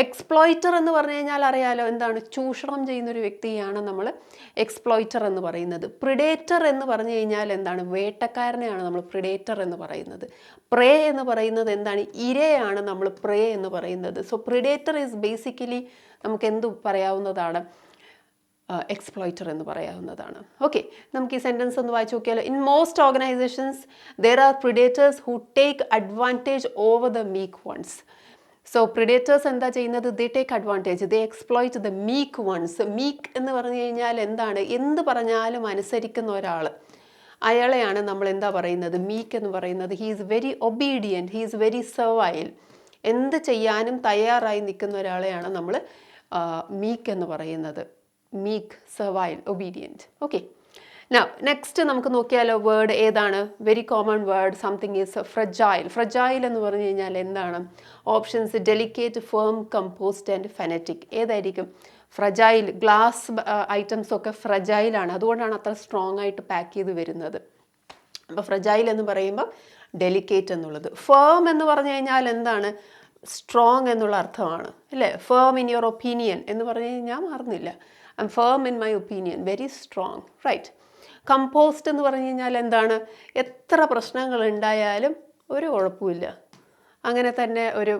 എക്സ്പ്ലോയിറ്റർ എന്ന് പറഞ്ഞു കഴിഞ്ഞാൽ അറിയാലോ എന്താണ്? ചൂഷണം ചെയ്യുന്ന ഒരു വ്യക്തിയാണ് നമ്മൾ എക്സ്പ്ലോയിറ്റർ എന്ന് പറയുന്നത്. പ്രിഡേറ്റർ എന്ന് പറഞ്ഞു കഴിഞ്ഞാൽ എന്താണ്? വേട്ടക്കാരനെയാണ് നമ്മൾ പ്രിഡേറ്റർ എന്ന് പറയുന്നത്. പ്രേ എന്ന് പറയുന്നത് എന്താണ്? ഇരയാണ് നമ്മൾ പ്രേ എന്ന് പറയുന്നത്. സോ പ്രിഡേറ്റർ ഈസ് ബേസിക്കലി നമുക്ക് എന്തു പറയാവുന്നതാണ്? എക്സ്പ്ലോയിറ്റർ എന്ന് പറയാവുന്നതാണ്. ഓക്കെ. നമുക്ക് ഈ സെൻറ്റൻസ് ഒന്ന് വായിച്ച് നോക്കിയാലോ. In most organisations there are predators who take advantage over the meek ones. So predators എന്താ ചെയ്യുന്നത്? They take advantage, they exploit the meek ones. Meek എന്ന് പറഞ്ഞു കഴിഞ്ഞാൽ എന്താണ്? എന്ത് പറഞ്ഞാലും അനുസരിക്കുന്ന ഒരാൾ, അയാളെയാണ് നമ്മൾ എന്താ പറയുന്നത്? മീക്ക് എന്ന് പറയുന്നത്. He is very obedient, he is very servile. എന്ത് ചെയ്യാനും തയ്യാറായി നിൽക്കുന്ന ഒരാളെയാണ് നമ്മൾ മീക്ക് എന്ന് പറയുന്നത്. Meek, servile, obedient. Okay. Next നമുക്ക് നോക്കിയാലോ വേർഡ് ഏതാണ്? Very common word. Something is fragile. Fragile എന്ന് പറഞ്ഞു കഴിഞ്ഞാൽ എന്താണ്? Options delicate, firm, compost and fanatic. ഏതായിരിക്കും? ഫ്രജൈൽ. ഗ്ലാസ് ഐറ്റംസ് ഒക്കെ ഫ്രജൈലാണ്, അതുകൊണ്ടാണ് അത്ര സ്ട്രോങ് ആയിട്ട് പാക്ക് ചെയ്ത് വരുന്നത്. അപ്പോൾ ഫ്രജൈൽ എന്ന് പറയുമ്പോൾ ഡെലിക്കേറ്റ് എന്നുള്ളത്. ഫേം എന്ന് പറഞ്ഞു കഴിഞ്ഞാൽ എന്താണ്? സ്ട്രോങ് എന്നുള്ള അർത്ഥമാണ് അല്ലേ. ഫേം ഇൻ യുവർ ഒപ്പീനിയൻ എന്ന് പറഞ്ഞു കഴിഞ്ഞാൽ മറന്നില്ല. I am firm in my opinion, very strong, right. Compost എന്ന് പറഞ്ഞു കഴിഞ്ഞാൽ എന്താണ്, എത്ര പ്രശ്നങ്ങൾ ഉണ്ടായാലും ഒരു കുഴപ്പമില്ല, അങ്ങനെ തന്നെ ഒരു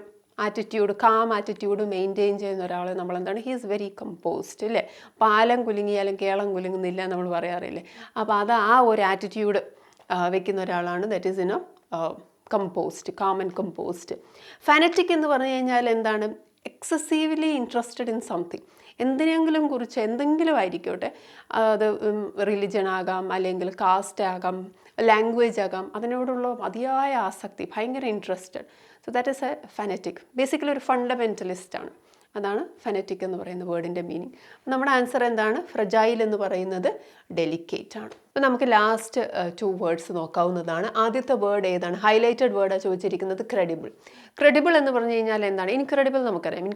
ആറ്റിറ്റ്യൂഡ്, കാം ആറ്റിറ്റ്യൂഡ് മെയിൻറ്റെയിൻ ചെയ്യുന്ന ഒരാളെ നമ്മളെന്താണ്, ഹീ ഈസ് വെരി കമ്പോസ്ഡ് അല്ലേ. പാലം കുലുങ്ങിയാലും കേളം കുലുങ്ങുന്നില്ല നമ്മൾ പറയാറില്ലേ. അപ്പോൾ അത് ആ ഒരു ആറ്റിറ്റ്യൂഡ് വെക്കുന്ന ഒരാളാണ് that is compost, calm and compost. Fanatic എന്ന് പറഞ്ഞു കഴിഞ്ഞാൽ എന്താണ്, എക്സസീവ്ലി ഇൻട്രസ്റ്റഡ് ഇൻ സംതിങ്, എന്തിനെങ്കിലും കുറിച്ച് എന്തെങ്കിലും ആയിരിക്കട്ടെ, അത് റിലിജൻ ആകാം, അല്ലെങ്കിൽ കാസ്റ്റ് ആകാം, ലാംഗ്വേജ് ആകാം, അതിനോടുള്ള അതിയായ ആസക്തി, ഭയങ്കര interested. So that is a fanatic. Basically ഒരു ഫണ്ടമെൻ്റലിസ്റ്റ് ആണ്. അതാണ് ഫനറ്റിക് എന്ന് പറയുന്ന വേർഡിൻ്റെ മീനിങ്. നമ്മുടെ ആൻസർ എന്താണ്, ഫ്രജൈൽ എന്ന് പറയുന്നത് ഡെലിക്കേറ്റ് ആണ്. അപ്പോൾ നമുക്ക് ലാസ്റ്റ് 2 വേർഡ്സ് നോക്കാവുന്നതാണ്. ആദ്യത്തെ വേർഡ് ഏതാണ്, ഹൈലൈറ്റഡ് വേർഡാണ് ചോദിച്ചിരിക്കുന്നത്, ക്രെഡിബിൾ. ക്രെഡിബിൾ എന്ന് പറഞ്ഞു കഴിഞ്ഞാൽ എന്താണ്, ഇൻക്രെഡിബിൾ നമുക്കറിയാം,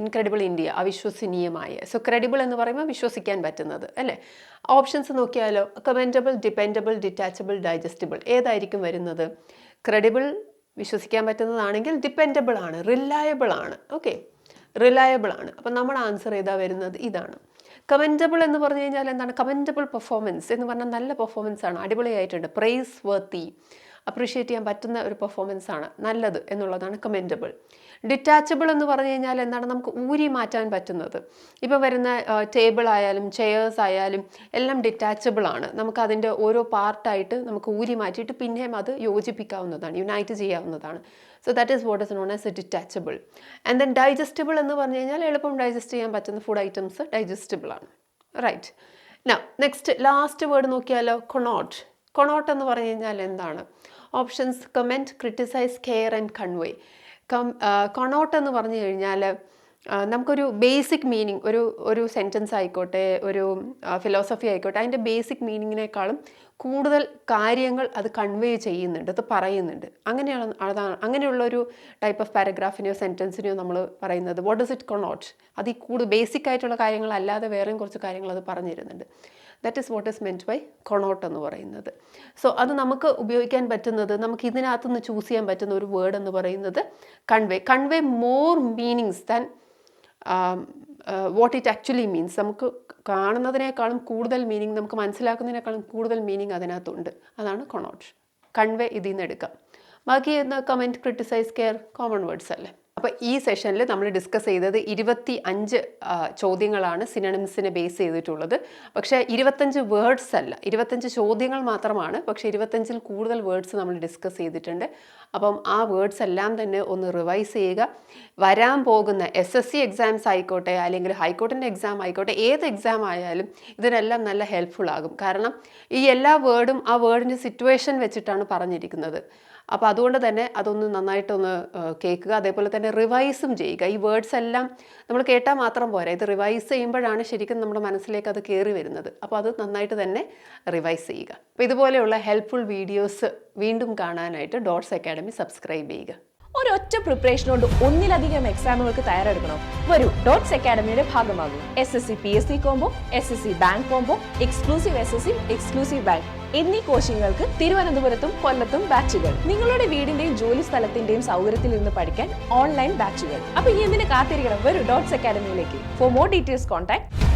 ഇൻക്രെഡിബിൾ ഇന്ത്യ, അവിശ്വസനീയമായ. സോ ക്രെഡിബിൾ എന്ന് പറയുമ്പോൾ വിശ്വസിക്കാൻ പറ്റുന്നത് അല്ലേ. ഓപ്ഷൻസ് നോക്കിയാലോ, കമൻറ്റബിൾ, ഡിപ്പെൻഡബിൾ, ഡിറ്റാച്ചബിൾ, ഡൈജസ്റ്റബിൾ, ഏതായിരിക്കും വരുന്നത്? ക്രെഡിബിൾ വിശ്വസിക്കാൻ പറ്റുന്നതാണെങ്കിൽ ഡിപ്പെൻഡബിൾ ആണ്, റിലയബിൾ ആണ്. ഓക്കെ, റിലയബിൾ ആണ്. അപ്പം നമ്മുടെ ആൻസർ ഏതാ വരുന്നത്, ഇതാണ്. കമൻറ്റബിൾ എന്ന് പറഞ്ഞു കഴിഞ്ഞാൽ എന്താണ്, കമൻറ്റബിൾ പെർഫോമൻസ് എന്ന് പറഞ്ഞാൽ നല്ല പെർഫോമൻസ് ആണ്, അടിപൊളിയായിട്ടുണ്ട്, പ്രൈസ് വർത്തി, അപ്രീഷിയേറ്റ് ചെയ്യാൻ പറ്റുന്ന ഒരു പെർഫോമൻസ് ആണ്, നല്ലത് എന്നുള്ളതാണ് കമൻറ്റബിൾ. ഡിറ്റാച്ചബിൾ എന്ന് പറഞ്ഞു കഴിഞ്ഞാൽ എന്താണ്, നമുക്ക് ഊരി മാറ്റാൻ പറ്റുന്നത്. ഇപ്പോൾ വരുന്ന ടേബിൾ ആയാലും ചെയേഴ്സ് ആയാലും എല്ലാം ഡിറ്റാച്ചബിൾ ആണ്, നമുക്ക് അതിൻ്റെ ഓരോ പാർട്ടായിട്ട് നമുക്ക് ഊരി മാറ്റിയിട്ട് പിന്നെയും അത് യോജിപ്പിക്കാവുന്നതാണ്, യുണൈറ്റ് ചെയ്യാവുന്നതാണ്. So that is what is known as a detachable. And then digestible എന്ന് പറഞ്ഞു കഴിഞ്ഞാൽ എളുപ്പം ഡൈജസ്റ്റ് ചെയ്യാൻ പറ്റുന്ന ഫുഡ് ഐറ്റംസ് ഡൈജസ്റ്റബിൾ ആണ്, റൈറ്റ്. നെക്സ്റ്റ് ലാസ്റ്റ് വേർഡ് നോക്കിയാലോ, കൊണോട്ട്. കൊണോട്ട് എന്ന് പറഞ്ഞു കഴിഞ്ഞാൽ എന്താണ്? Options comment, criticise, care and convey. Connote എന്ന് പറഞ്ഞു കഴിഞ്ഞാൽ നമുക്കൊരു ബേസിക് മീനിങ്, ഒരു സെൻറ്റൻസ് ആയിക്കോട്ടെ, ഒരു ഫിലോസഫി ആയിക്കോട്ടെ, അതിൻ്റെ ബേസിക് മീനിങ്ങിനേക്കാളും കൂടുതൽ കാര്യങ്ങൾ അത് കൺവേ ചെയ്യുന്നുണ്ട്, അത് പറയുന്നുണ്ട്. അങ്ങനെയുള്ളൊരു ടൈപ്പ് ഓഫ് പാരഗ്രാഫിനെയോ സെൻറ്റൻസിനെയോ നമ്മൾ പറയുന്നത് വാട്ട് ഡസ് ഇറ്റ് കൊണോട്ട്. അത് ഈ ബേസിക് ആയിട്ടുള്ള കാര്യങ്ങളല്ലാതെ വേറെയും കുറച്ച് കാര്യങ്ങൾ അത് പറഞ്ഞിരുന്നുണ്ട്. That is what is meant by connote എന്ന് പറയുന്നത്. സോ അത് നമുക്ക് ഉപയോഗിക്കാൻ പറ്റുന്നത്, നമുക്ക് ഇതിനകത്തുനിന്ന് ചൂസ് ചെയ്യാൻ പറ്റുന്ന ഒരു വേർഡ് എന്ന് പറയുന്നത് convey. Convey more meanings than what it actually means. നമുക്ക് കാണുന്നതിനേക്കാളും കൂടുതൽ മീനിങ്, നമുക്ക് മനസ്സിലാക്കുന്നതിനേക്കാളും കൂടുതൽ മീനിങ് അതിനകത്തുണ്ട്. അതാണ് കൊണോട്ട്. കൺവേ ഇതിൽ നിന്ന് എടുക്കാം. ബാക്കി comment, criticise, care common words അല്ലേ. അപ്പോൾ ഈ സെഷനിൽ നമ്മൾ ഡിസ്കസ് ചെയ്തത് 25 ചോദ്യങ്ങളാണ് സിനോണിംസിനെ ബേസ് ചെയ്തിട്ടുള്ളത്. പക്ഷേ 25 വേർഡ്സ് അല്ല, 25 ചോദ്യങ്ങൾ മാത്രമാണ്. പക്ഷേ 25-ൽ കൂടുതൽ വേർഡ്സ് നമ്മൾ ഡിസ്കസ് ചെയ്തിട്ടുണ്ട്. അപ്പം ആ വേർഡ്സ് എല്ലാം തന്നെ ഒന്ന് റിവൈസ് ചെയ്യുക. വരാൻ പോകുന്ന SSC എക്സാംസ് ആയിക്കോട്ടെ, അല്ലെങ്കിൽ ഹൈക്കോർട്ടിൻ്റെ എക്സാം ആയിക്കോട്ടെ, ഏത് എക്സാം ആയാലും ഇതിനെല്ലാം നല്ല ഹെൽപ്ഫുൾ ആകും. കാരണം ഈ എല്ലാ വേർഡും ആ വേർഡിൻ്റെ സിറ്റുവേഷൻ വെച്ചിട്ടാണ് പറഞ്ഞിരിക്കുന്നത്. അപ്പോൾ അതുകൊണ്ട് തന്നെ അതൊന്ന് നന്നായിട്ടൊന്ന് കേൾക്കുക. അതേപോലെ തന്നെ റിവൈസും ചെയ്യുക. ഈ വേർഡ്സ് എല്ലാം നമ്മൾ കേട്ടാൽ മാത്രം പോരാ, ഇത് റിവൈസ് ചെയ്യുമ്പോഴാണ് ശരിക്കും നമ്മുടെ മനസ്സിലേക്ക് അത് കയറി വരുന്നത്. അപ്പോൾ അത് നന്നായിട്ട് തന്നെ റിവൈസ് ചെയ്യുക. അപ്പോൾ ഇതുപോലെയുള്ള ഹെൽപ്ഫുൾ വീഡിയോസ് വീണ്ടും കാണാനായിട്ട് ഡോട്ട്സ് അക്കാഡമി സബ്സ്ക്രൈബ് ചെയ്യുക. ഒരൊറ്റ പ്രിപ്പറേഷൻ കൊണ്ട് ഒന്നിലധികം എക്സാമുകൾക്ക് തയ്യാറെടുക്കണോ? വരൂ, ഡോട്ട്സ് അക്കാഡമിയുടെ ഭാഗമാകും. SSC PSC combo, SSC bank combo, exclusive SSC, exclusive bank എന്നീ കോച്ചിങ്ങുകൾക്ക് തിരുവനന്തപുരത്തും കൊല്ലത്തും ബാച്ചുകൾ. നിങ്ങളുടെ വീടിന്റെയും ജോലി സ്ഥലത്തിന്റെയും സൗകര്യത്തിൽ നിന്ന് പഠിക്കാൻ ഓൺലൈൻ ബാച്ചുകൾ. അപ്പൊ ഇനി എന്തിനു കാത്തിരിക്കണം? വരൂ ഡോട്ട്സ് അക്കാഡമിയിലേക്ക്. For more details contact